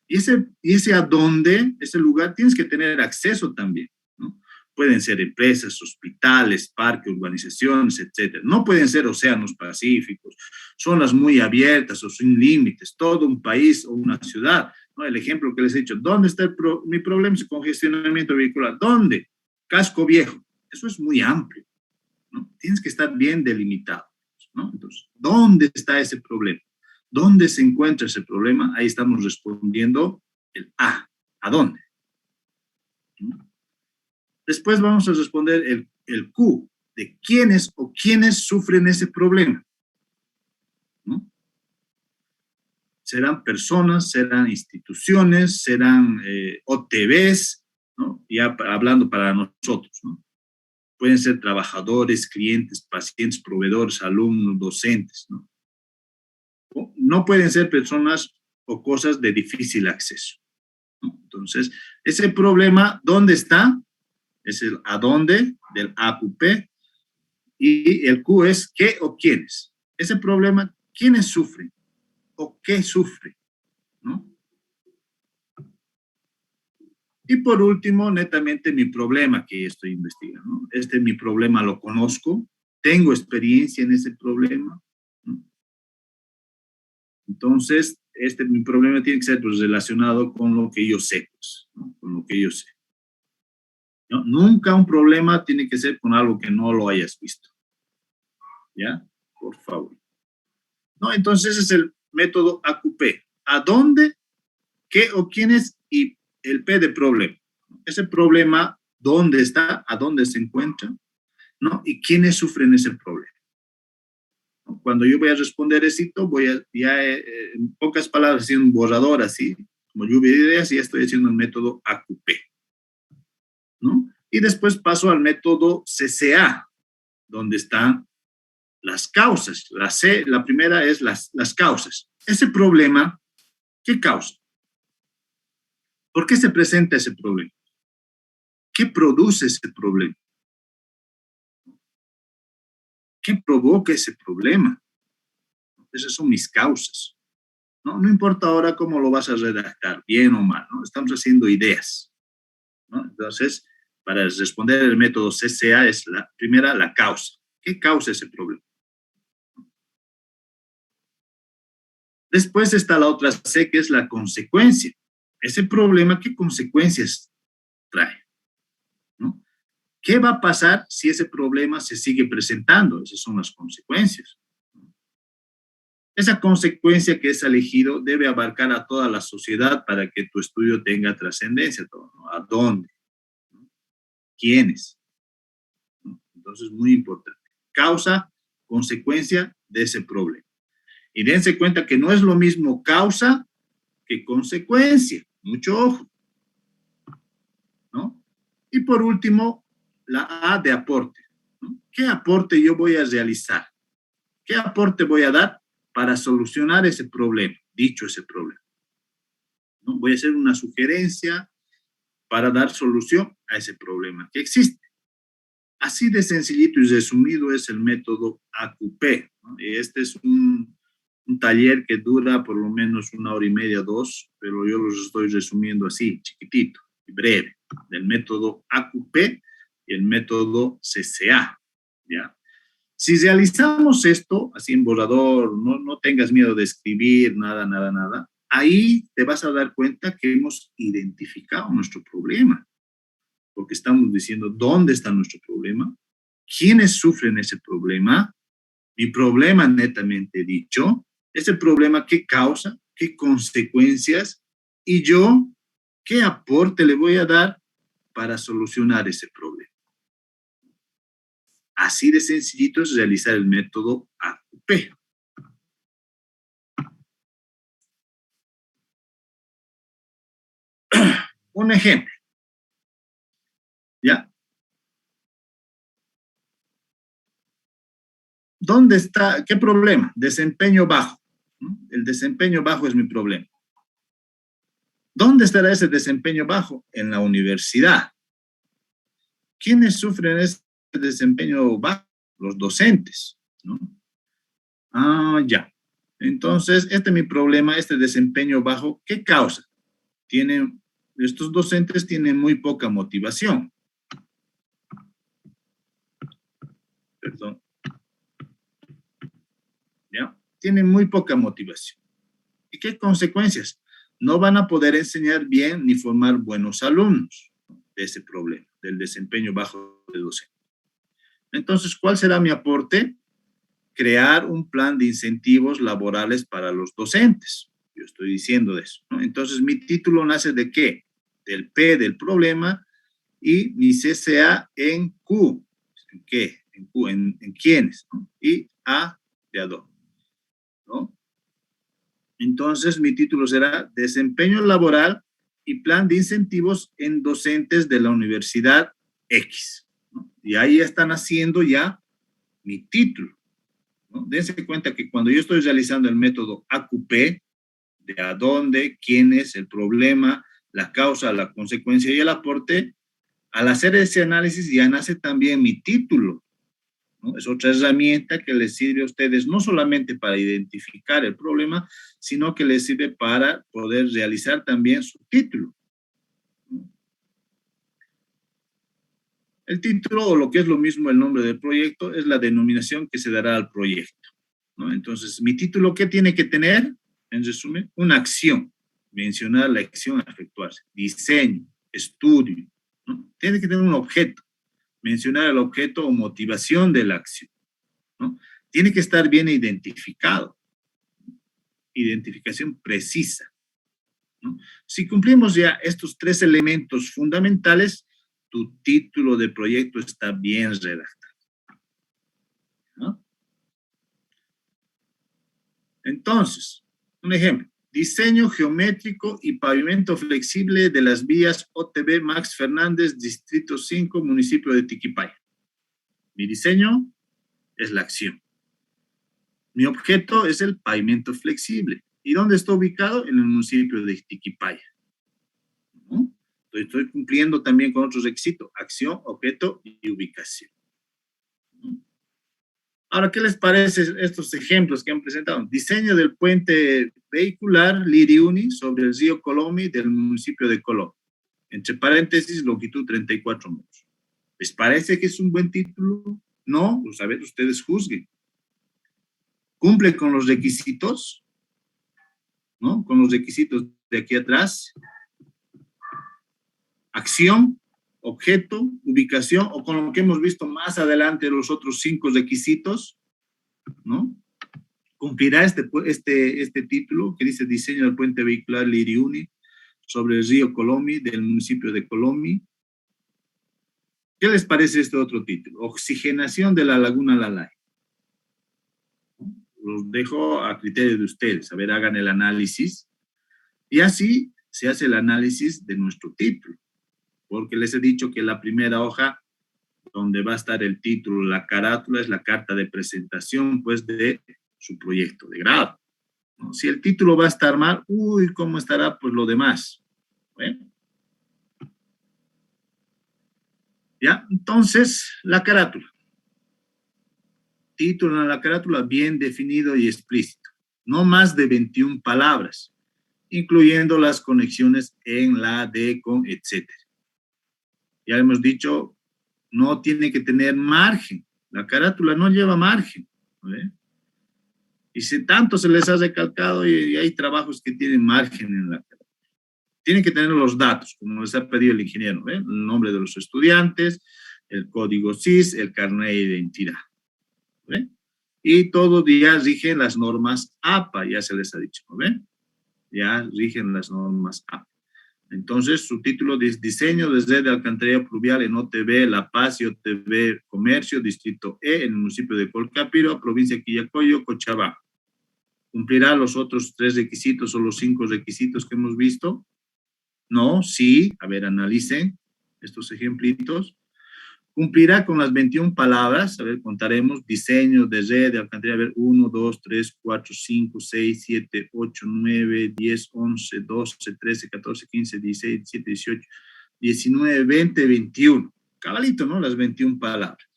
Y ese a dónde, ese lugar, tienes que tener acceso también, ¿no? Pueden ser empresas, hospitales, parques, urbanizaciones, etc. No pueden ser océanos pacíficos, zonas muy abiertas o sin límites, todo un país o una ciudad, ¿no? El ejemplo que les he dicho, ¿dónde está mi problema? Es congestionamiento vehicular. ¿Dónde? Casco Viejo. Eso es muy amplio, ¿no? Tienes que estar bien delimitado, ¿no? Entonces, ¿dónde está ese problema? ¿Dónde se encuentra ese problema? Ahí estamos respondiendo el A. ¿A dónde? ¿No? Después vamos a responder el Q, de quiénes o quiénes sufren ese problema, ¿no? Serán personas, serán instituciones, serán OTBs, ¿no? Ya hablando para nosotros, ¿no? pueden ser trabajadores, clientes, pacientes, proveedores, alumnos, docentes, ¿no? No pueden ser personas o cosas de difícil acceso, ¿no? Entonces, ese problema, ¿dónde está? Es el a dónde del AQP, y el Q es qué o quiénes. Ese problema, ¿quiénes sufren? ¿O qué sufren? ¿No? Y por último, netamente mi problema que estoy investigando, ¿no? Mi problema lo conozco, tengo experiencia en ese problema, ¿no? Entonces, mi problema tiene que ser pues, relacionado con lo que yo sé, pues, ¿no? Con lo que yo sé, ¿no? Nunca un problema tiene que ser con algo que no lo hayas visto, ¿ya? Por favor. ¿No? Entonces, ese es el método AQP. ¿A dónde, qué o quiénes? Y el P de problema. Ese problema, ¿dónde está? ¿A dónde se encuentra? ¿No? ¿Y quiénes sufren ese problema? Cuando yo voy a responder esto, voy a, ya en pocas palabras, haciendo un borrador así, como lluvia de ideas, y ya estoy haciendo el método AQP, ¿no? Y después paso al método CCA, donde están las causas. La primera es las causas. Ese problema, ¿qué causa? ¿Por qué se presenta ese problema? ¿Qué produce ese problema? ¿Qué provoca ese problema? Esas son mis causas, ¿no? No importa ahora cómo lo vas a redactar, bien o mal, ¿no? Estamos haciendo ideas, ¿no? Entonces, para responder el método CCA es la primera, la causa. ¿Qué causa ese problema? Después está la otra C, que es la consecuencia. Ese problema, ¿qué consecuencias trae? ¿No? ¿Qué va a pasar si ese problema se sigue presentando? Esas son las consecuencias. Esa consecuencia que es elegido debe abarcar a toda la sociedad para que tu estudio tenga trascendencia. ¿No? ¿A dónde? ¿No? ¿Quiénes? ¿No? Entonces, muy importante. Causa, consecuencia de ese problema. Y dense cuenta que no es lo mismo causa que consecuencia. Mucho ojo, ¿no? Y por último, la A de aporte, ¿no? ¿Qué aporte yo voy a realizar? ¿Qué aporte voy a dar para solucionar ese problema, dicho ese problema? ¿No? Voy a hacer una sugerencia para dar solución a ese problema que existe. Así de sencillito y resumido es el método AQP, ¿no? Y este es un taller que dura por lo menos 1 hora y media, 2, pero yo los estoy resumiendo así, chiquitito y breve, del método AQP y el método CCA, ¿ya? Si realizamos esto, así en borrador, no tengas miedo de escribir, nada, ahí te vas a dar cuenta que hemos identificado nuestro problema, porque estamos diciendo dónde está nuestro problema, quiénes sufren ese problema, mi problema netamente dicho, ese problema qué causa, qué consecuencias, y yo qué aporte le voy a dar para solucionar ese problema. Así de sencillito es realizar el método AQP. Un ejemplo, ¿ya? ¿Dónde está? ¿Qué problema? Desempeño bajo, ¿no? El desempeño bajo es mi problema. ¿Dónde estará ese desempeño bajo? En la universidad. ¿Quiénes sufren ese desempeño bajo? Los docentes, ¿no? Ya. Entonces, este es mi problema, este desempeño bajo, ¿qué causa? Estos docentes tienen muy poca motivación. Perdón. ¿Ya? Tienen muy poca motivación. ¿Y qué consecuencias? No van a poder enseñar bien ni formar buenos alumnos de ese problema, del desempeño bajo de docente. Entonces, ¿cuál será mi aporte? Crear un plan de incentivos laborales para los docentes. Yo estoy diciendo eso, ¿no? Entonces, mi título nace ¿de qué? Del P del problema y mi CCA en Q. ¿En qué? En Q, en quiénes, ¿no? Y A de a dónde, ¿no? Entonces, mi título será Desempeño laboral y plan de incentivos en docentes de la Universidad X, ¿no? Y ahí están haciendo ya mi título, ¿no? Dense cuenta que cuando yo estoy realizando el método AQP, de a dónde, quién es, el problema, la causa, la consecuencia y el aporte, al hacer ese análisis ya nace también mi título, ¿no? Es otra herramienta que les sirve a ustedes no solamente para identificar el problema, sino que les sirve para poder realizar también su título. El título, o lo que es lo mismo el nombre del proyecto, es la denominación que se dará al proyecto, ¿no? Entonces, mi título, ¿qué tiene que tener? En resumen, una acción, mencionar la acción a efectuarse, diseño, estudio, ¿no? Tiene que tener un objeto, mencionar el objeto o motivación de la acción, ¿no? Tiene que estar bien identificado, identificación precisa, ¿no? Si cumplimos ya estos 3 elementos fundamentales, tu título de proyecto está bien redactado, ¿no? Entonces, un ejemplo, diseño geométrico y pavimento flexible de las vías OTB Max Fernández, Distrito 5, municipio de Tiquipaya. Mi diseño es la acción. Mi objeto es el pavimento flexible. ¿Y dónde está ubicado? En el municipio de Tiquipaya, ¿no? Estoy cumpliendo también con otros requisitos, acción, objeto y ubicación, ¿no? Ahora, ¿qué les parece estos ejemplos que han presentado? Diseño del puente vehicular Liriuni sobre el río Colomi del municipio de Colón. Entre paréntesis, longitud 34 metros. ¿Les parece que es un buen título? No, pues a ver, ustedes juzguen. ¿Cumple con los requisitos? ¿No? Con los requisitos de aquí atrás. Acción, objeto, ubicación, o con lo que hemos visto más adelante, los otros 5 requisitos, ¿no? Cumplirá este título que dice diseño del puente vehicular Liriuni sobre el río Colomi del municipio de Colomi. ¿Qué les parece este otro título? Oxigenación de la laguna Lalay. Los dejo a criterio de ustedes. A ver, hagan el análisis. Y así se hace el análisis de nuestro título. Porque les he dicho que la primera hoja donde va a estar el título, la carátula, es la carta de presentación, pues, de su proyecto de grado, ¿no? Si el título va a estar mal, uy, ¿cómo estará? Pues lo demás. Bueno. Ya, entonces, la carátula. Título en la carátula bien definido y explícito. No más de 21 palabras, incluyendo las conexiones en la, de, con, etc. Ya hemos dicho, no tiene que tener margen. La carátula no lleva margen, ¿vale? Y si tanto se les ha recalcado, y hay trabajos que tienen margen en la carátula. Tienen que tener los datos, como les ha pedido el ingeniero, ¿ve? El nombre de los estudiantes, el código CIS, el carnet de identidad, ¿ve? Y todo ya rigen las normas APA, ya se les ha dicho, ¿ve? Ya rigen las normas APA. Entonces, su título es Diseño de red de alcantarilla pluvial en OTB La Paz y OTB Comercio, Distrito E, en el municipio de Colcapiro, provincia de Quillacollo, Cochabamba. ¿Cumplirá los otros 3 requisitos o los 5 requisitos que hemos visto? No, sí. A ver, analicen estos ejemplitos. Cumplirá con las 21 palabras. A ver, contaremos. Diseño de red de alcantarilla. A ver, 1, 2, 3, 4, 5, 6, 7, 8, 9, 10, 11, 12, 13, 14, 15, 16, 17, 18, 19, 20, 21. Cabalito, ¿no? Las 21 palabras.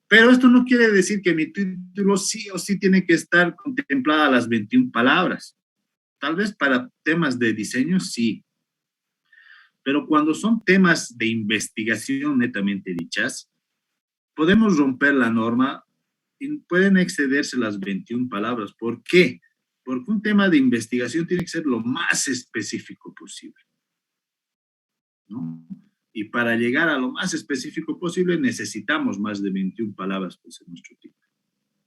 Pero esto no quiere decir que mi título sí o sí tiene que estar contemplada las 21 palabras. Tal vez para temas de diseño, sí. Pero cuando son temas de investigación netamente dichas, podemos romper la norma y pueden excederse las 21 palabras. ¿Por qué? Porque un tema de investigación tiene que ser lo más específico posible, ¿no? Y para llegar a lo más específico posible necesitamos más de 21 palabras, pues, en nuestro título,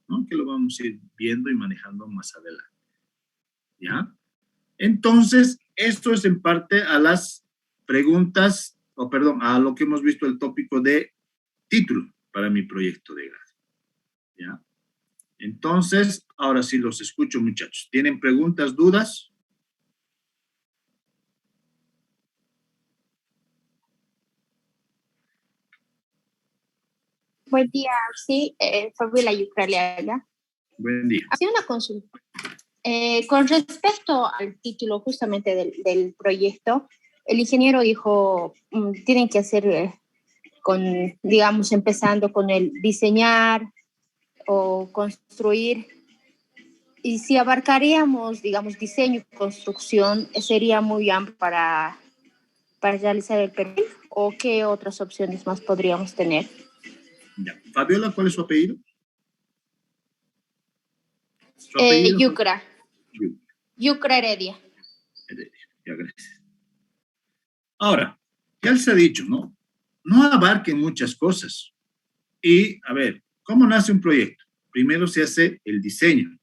¿no? Que lo vamos a ir viendo y manejando más adelante, ¿ya? Entonces, esto es en parte a las preguntas, o perdón, a lo que hemos visto el tópico de título para mi proyecto de grado, ¿ya? Entonces, ahora sí los escucho, muchachos. ¿Tienen preguntas, dudas? Buen día, sí, Fabiola Yucraliaga. Buen día. Hacía una consulta. Con respecto al título justamente del proyecto, el ingeniero dijo, tienen que hacer digamos, empezando con el diseñar o construir. Y si abarcaríamos, digamos, diseño y construcción, ¿sería muy amplio para realizar el perfil? ¿O qué otras opciones más podríamos tener? Ya. Fabiola, ¿cuál es su apellido? ¿Su apellido? Yucra. Yucra Heredia. Heredia, ya, gracias. Ahora, ya les ha dicho, ¿no? No abarquen muchas cosas. Y, a ver, ¿cómo nace un proyecto? Primero se hace el diseño,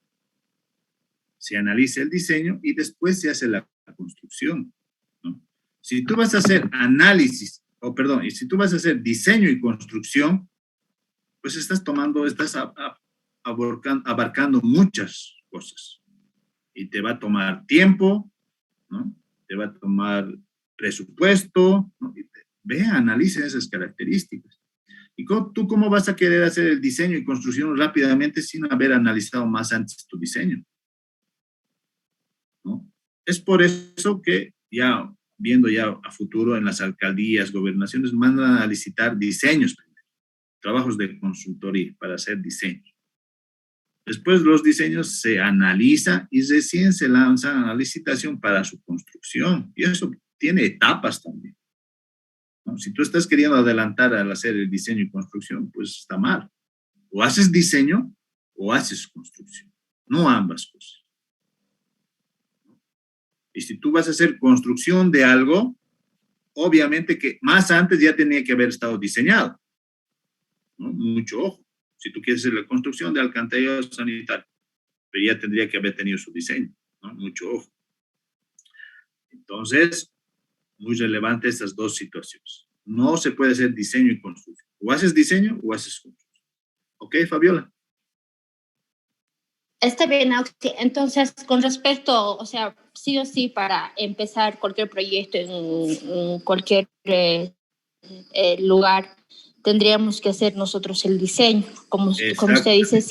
se analiza el diseño y después se hace la construcción, ¿no? Si tú vas a hacer análisis, y si tú vas a hacer diseño y construcción, pues estás abarcando muchas cosas. Y te va a tomar tiempo, ¿no? Te va a tomar presupuesto, ¿no? Analiza esas características. ¿Y tú cómo vas a querer hacer el diseño y construcción rápidamente sin haber analizado más antes tu diseño? ¿No? Es por eso que ya, viendo ya a futuro en las alcaldías, gobernaciones, mandan a licitar diseños primero, trabajos de consultoría para hacer diseños. Después los diseños se analizan y recién se lanzan a la licitación para su construcción. Y eso tiene etapas también, ¿no? Si tú estás queriendo adelantar al hacer el diseño y construcción, pues está mal. O haces diseño o haces construcción, no ambas cosas. Y si tú vas a hacer construcción de algo, obviamente que más antes ya tenía que haber estado diseñado, ¿no? Mucho ojo. Si tú quieres hacer la construcción de alcantarillado sanitario, pero ya tendría que haber tenido su diseño, ¿no? Mucho ojo. Entonces, muy relevante estas dos situaciones. No se puede hacer diseño y construcción. O haces diseño o haces construcción. ¿Ok, Fabiola? Está bien, entonces, con respecto, o sea, sí o sí, para empezar cualquier proyecto en cualquier lugar, tendríamos que hacer nosotros el diseño. Como usted dice,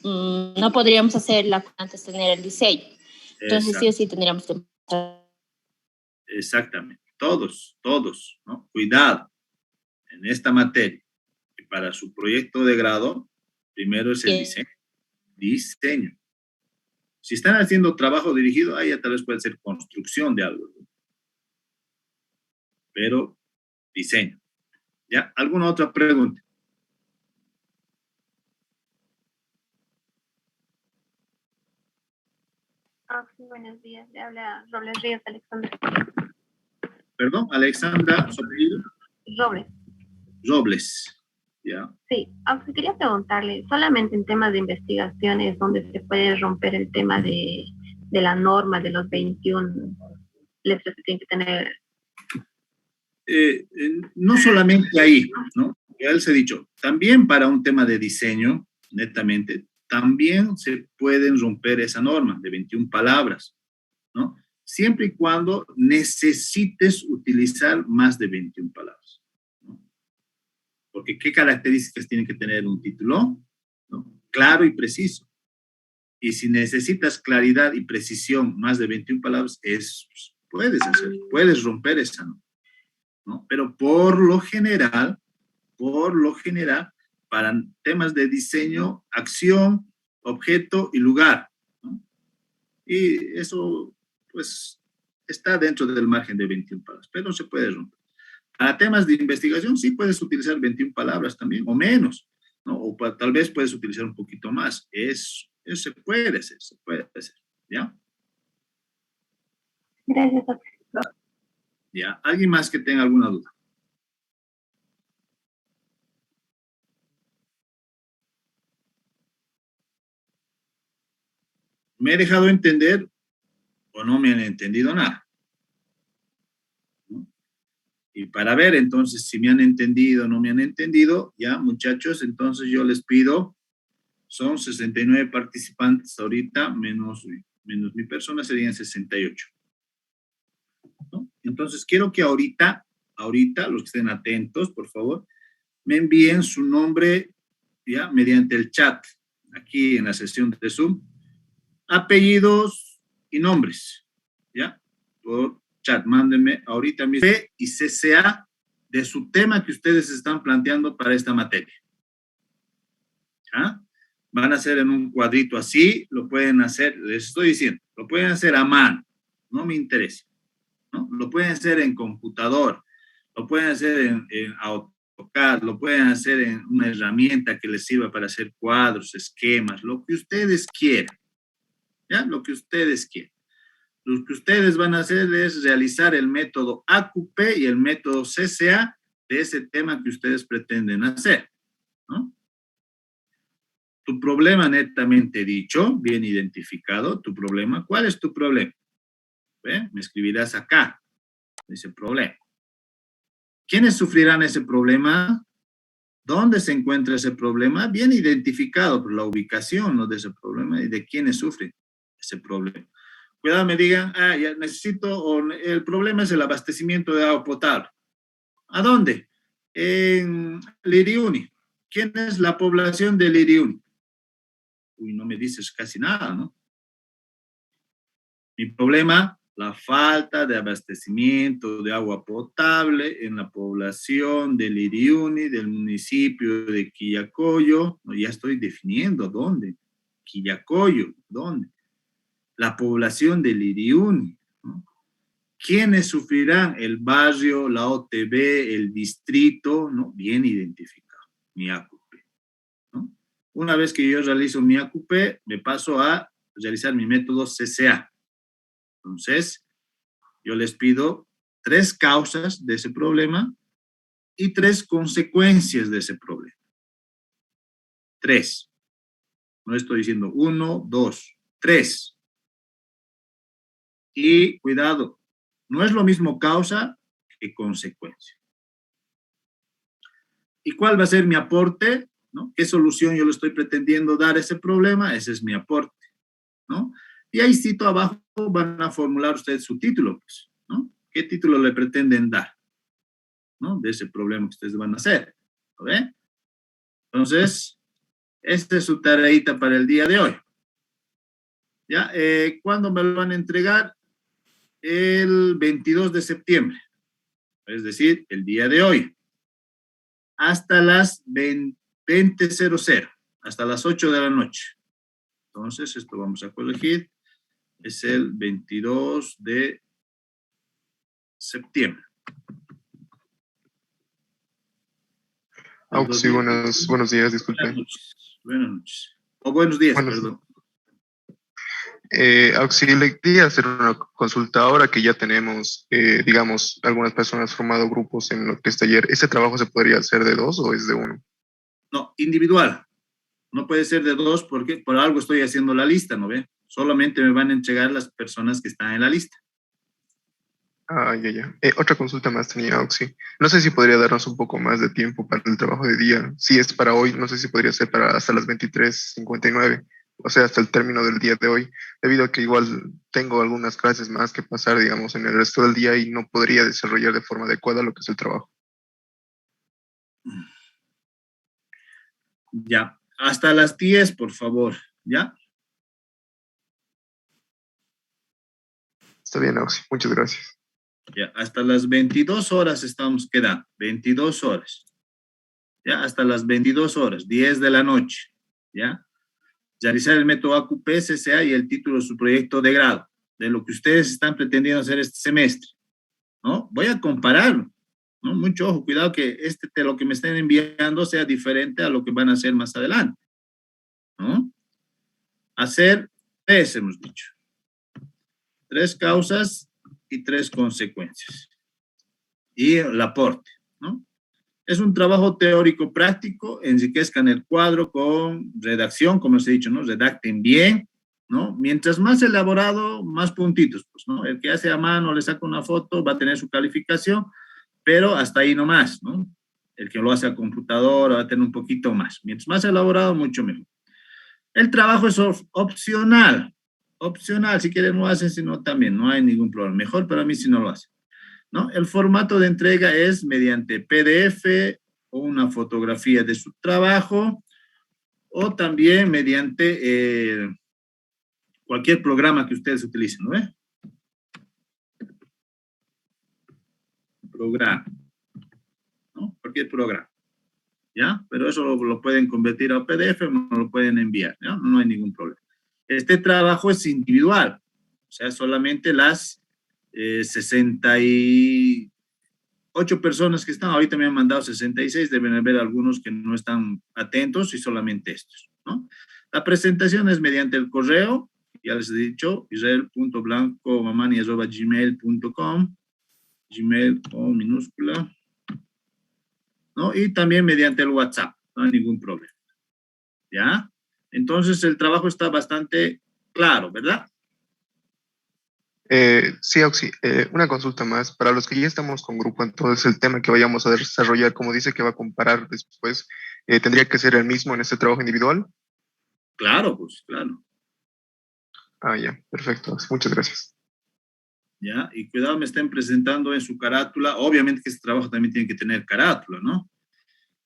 no podríamos hacerla antes de tener el diseño. Entonces, sí o sí, tendríamos que empezar. Exactamente. Todos, ¿no? Cuidado en esta materia. Y para su proyecto de grado, primero es el diseño. Si están haciendo trabajo dirigido, ahí ya tal vez puede ser construcción de algo, ¿no? Pero diseño. ¿Ya? ¿Alguna otra pregunta? Sí, buenos días. Le habla Robles Ríos, Alexandra. Perdón, Alexandra, ¿su apellido? Robles. Robles. ¿Ya? Sí, quería preguntarle, solamente en temas de investigaciones donde se puede romper el tema de la norma de los 21 letras que tienen que tener. No solamente ahí, ¿no? Ya les he dicho, también para un tema de diseño, netamente, también se pueden romper esa norma de 21 palabras, ¿no? Siempre y cuando necesites utilizar más de 21 palabras, ¿no? Porque ¿qué características tiene que tener un título? ¿No? Claro y preciso. Y si necesitas claridad y precisión, más de 21 palabras, puedes romper esa norma, ¿no? Pero por lo general, para temas de diseño, acción, objeto y lugar, ¿no? Y eso, pues, está dentro del margen de 21 palabras, pero se puede romper. Para temas de investigación, sí puedes utilizar 21 palabras también, o menos, ¿no? O tal vez puedes utilizar un poquito más. Eso se puede hacer, ¿ya? Gracias. ¿Ya? ¿Alguien más que tenga alguna duda? ¿Me he dejado entender o no me han entendido nada? ¿No? Y para ver entonces si me han entendido o no me han entendido, ya muchachos, entonces yo les pido, son 69 participantes ahorita, menos mi persona serían 68. ¿No? Entonces quiero que ahorita, los que estén atentos, por favor, me envíen su nombre, ya, mediante el chat, aquí en la sesión de Zoom, apellidos y nombres, ya, por chat, mándenme ahorita mismo P y CCA de su tema que ustedes están planteando para esta materia. ¿Ah? Van a hacer en un cuadrito así, lo pueden hacer, les estoy diciendo, lo pueden hacer a mano, no me interesa, ¿no? Lo pueden hacer en computador, lo pueden hacer en AutoCAD, lo pueden hacer en una herramienta que les sirva para hacer cuadros, esquemas, lo que ustedes quieran, ¿ya? Lo que ustedes quieran. Lo que ustedes van a hacer es realizar el método AQP y el método CCA de ese tema que ustedes pretenden hacer, ¿no? Tu problema netamente dicho, bien identificado, tu problema. ¿Cuál es tu problema? ¿Ve? Me escribirás acá, ese problema. ¿Quiénes sufrirán ese problema? ¿Dónde se encuentra ese problema? Bien identificado por la ubicación, ¿no?, de ese problema y de quiénes sufren ese problema. Cuidado, me digan, ya necesito, o el problema es el abastecimiento de agua potable. ¿A dónde? En Liriuni. ¿Quién es la población de Liriuni? Uy, no me dices casi nada, ¿no? Mi problema, la falta de abastecimiento de agua potable en la población de Liriuni, del municipio de Quillacollo. No, ya estoy definiendo dónde. Quillacollo, ¿dónde? La población de Liriuni, ¿no? ¿Quiénes sufrirán? El barrio, la OTB, el distrito, ¿no? Bien identificado, mi AQP, ¿no? Una vez que yo realizo mi AQP, me paso a realizar mi método CCA. Entonces, yo les pido 3 causas de ese problema y 3 consecuencias de ese problema. 3. No estoy diciendo 1, 2, 3. Y cuidado, no es lo mismo causa que consecuencia. ¿Y cuál va a ser mi aporte? ¿No? ¿Qué solución yo le estoy pretendiendo dar a ese problema? Ese es mi aporte, ¿no? Y ahí cito abajo van a formular ustedes su título, pues, ¿no? ¿Qué título le pretenden dar, ¿no?, de ese problema que ustedes van a hacer? ¿Lo ven? Entonces, esta es su tareita para el día de hoy. ¿Ya? ¿Cuándo me lo van a entregar? El 22 de septiembre, es decir, el día de hoy, hasta las 20:00, hasta las 8 de la noche. Entonces, esto vamos a corregir, es el 22 de septiembre. Sí, buenos días, disculpe. Buenas noches. O buenos días, perdón. Auxi, le quería hacer una consulta ahora que ya tenemos, digamos, algunas personas formado grupos en lo que es taller. ¿Ese trabajo se podría hacer de 2 o es de 1? No, individual. No puede ser de 2 porque por algo estoy haciendo la lista, ¿no ve? Solamente me van a entregar las personas que están en la lista. Ya. Otra consulta más tenía, Auxi. No sé si podría darnos un poco más de tiempo para el trabajo de día. Si es para hoy, no sé si podría ser para hasta las 23:59. O sea, hasta el término del día de hoy, debido a que igual tengo algunas clases más que pasar, digamos, en el resto del día y no podría desarrollar de forma adecuada lo que es el trabajo. Ya, hasta las 10, por favor, ¿ya? Está bien, Auxi, muchas gracias. Ya, hasta las 22 horas estamos quedando, 22 horas. Ya, hasta las 22 horas, 10 de la noche, ¿ya? Realizar el método AQP, CCA y el título de su proyecto de grado, de lo que ustedes están pretendiendo hacer este semestre, ¿no? Voy a compararlo, ¿no? Mucho ojo, cuidado que lo que me estén enviando sea diferente a lo que van a hacer más adelante, ¿no? Hacer 3, hemos dicho. 3 causas y 3 consecuencias. Y el aporte, ¿no? Es un trabajo teórico práctico, enriquezcan el cuadro con redacción, como les he dicho, ¿no? Redacten bien, ¿no? Mientras más elaborado, más puntitos, pues, ¿no? El que hace a mano, le saca una foto, va a tener su calificación, pero hasta ahí nomás, ¿no? El que lo hace a computadora va a tener un poquito más. Mientras más elaborado, mucho mejor. El trabajo es opcional, si quieren lo hacen, si no también, no hay ningún problema. Mejor para mí si no lo hacen, ¿no? El formato de entrega es mediante PDF o una fotografía de su trabajo, o también mediante cualquier programa que ustedes utilicen, ¿no ve? Programa, ¿no? Cualquier programa, ¿ya? Pero eso lo pueden convertir a PDF, no lo pueden enviar, ¿ya? No hay ningún problema. Este trabajo es individual, o sea, solamente las 68 personas que están, ahorita me han mandado 66, deben haber algunos que no están atentos y solamente estos, ¿no? La presentación es mediante el correo, ya les he dicho, israel.blancomamani@gmail.com, Gmail con minúscula, ¿no? Y también mediante el WhatsApp, no hay ningún problema, ¿ya? Entonces el trabajo está bastante claro, ¿verdad? Sí, Auxi, una consulta más. Para los que ya estamos con grupo, entonces el tema que vayamos a desarrollar, como dice que va a comparar después, ¿tendría que ser el mismo en este trabajo individual? Claro, pues, claro. Ah, ya, perfecto. Muchas gracias. ¿Ya? Y cuidado, me estén presentando en su carátula. Obviamente que este trabajo también tiene que tener carátula, ¿no?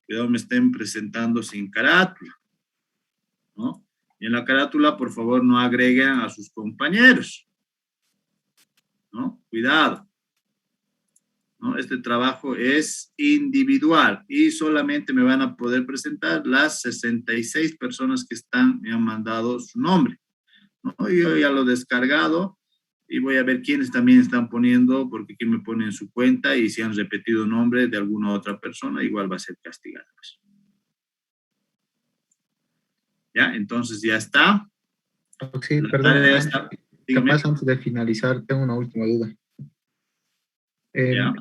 Cuidado, me estén presentando sin carátula, ¿no? Y en la carátula, por favor, no agreguen a sus compañeros, ¿no? Cuidado, ¿no? Este trabajo es individual y solamente me van a poder presentar las 66 personas que me han mandado su nombre, ¿no? Yo ya lo he descargado y voy a ver quiénes también están poniendo, porque aquí me ponen su cuenta y si han repetido nombre de alguna otra persona, igual va a ser castigado, pues. ¿Ya? Entonces ya está. Sí, La perdón, tarea está. Dígame. capaz antes de finalizar, tengo una última duda. Ya.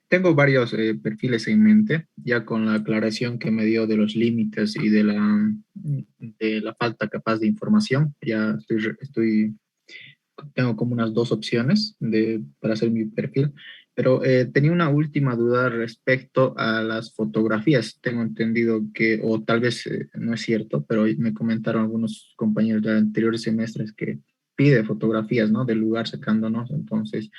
Tengo varios perfiles en mente, ya con la aclaración que me dio de los límites y de la falta capaz de información. Ya tengo como unas dos opciones para hacer mi perfil, pero tenía una última duda respecto a las fotografías. Tengo entendido que, o tal vez no es cierto, pero me comentaron algunos compañeros de anteriores semestres que pide fotografías, ¿no? Del lugar sacándonos. Entonces,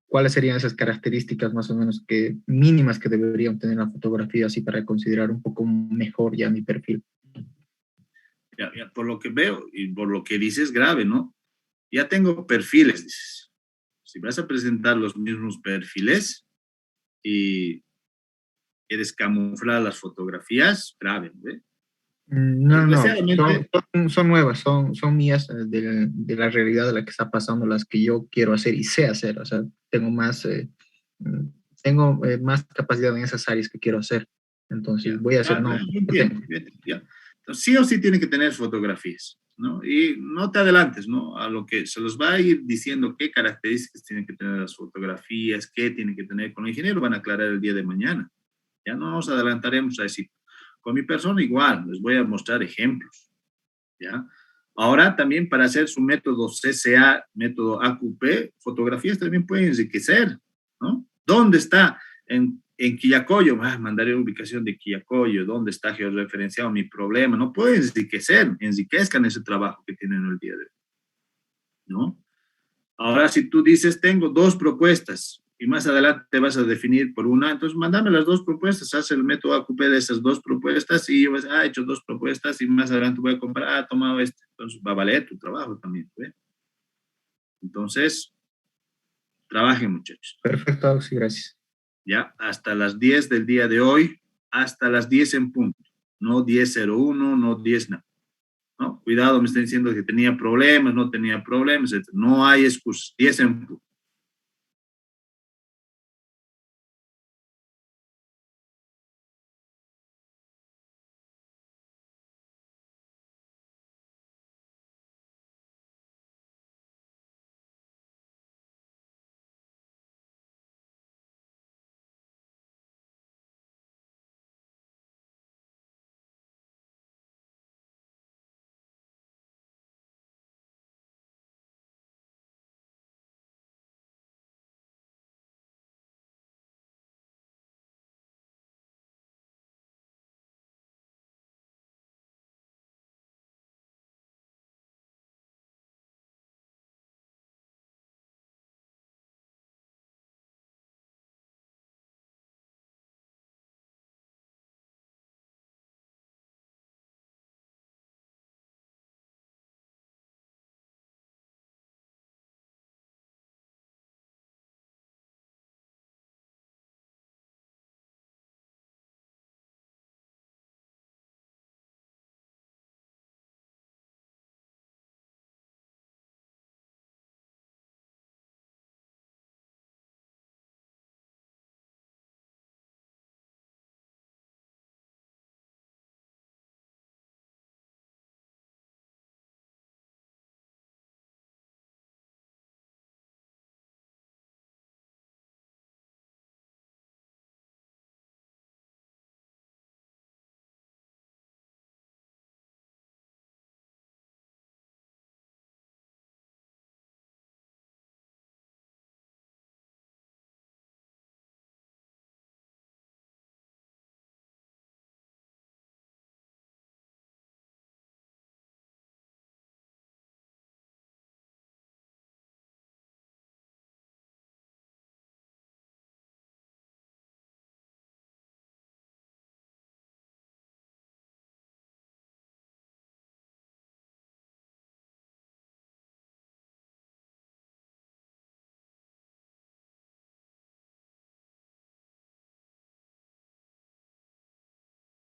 ¿cuáles serían esas características más o menos mínimas que deberían tener la fotografía así para considerar un poco mejor ya mi perfil? Ya, por lo que veo y por lo que dices, grave, ¿no? Ya tengo perfiles, dices. Si vas a presentar los mismos perfiles y quieres camuflar las fotografías, grave, ¿ve? No, Desgraciadamente, son nuevas, son mías de la realidad de la que está pasando, las que yo quiero hacer y sé hacer. O sea, tengo más capacidad en esas áreas que quiero hacer. Entonces, ya, voy a hacer, no, yo entiendo, ya. Entonces, sí o sí tiene que tener fotografías, ¿no? Y no te adelantes, ¿no? A lo que se los va a ir diciendo qué características tienen que tener las fotografías, qué tienen que tener. Con el ingeniero van a aclarar el día de mañana. Ya no nos adelantaremos a decir. Con mi persona igual, les voy a mostrar ejemplos, ¿ya? Ahora también para hacer su método CCA, método AQP, fotografías también pueden enriquecer, ¿no? ¿Dónde está? En Quillacollo, mandaré ubicación de Quillacollo, ¿dónde está georreferenciado mi problema? No pueden enriquezcan ese trabajo que tienen el día de hoy, ¿no? Ahora, si tú dices, tengo dos propuestas y más adelante te vas a definir por una, entonces mándame las dos propuestas, haz el método AQP de esas dos propuestas y yo he hecho dos propuestas y más adelante voy a comprar, tomado este. Entonces va a valer tu trabajo también, ¿ve? Entonces, trabajen, muchachos. Perfecto, sí, gracias. Ya, hasta las 10 del día de hoy, hasta las 10 en punto, no 10:01, no 10 nada. ¿No? Cuidado, me están diciendo que tenía problemas, no tenía problemas, etc. No hay excusas, 10 en punto.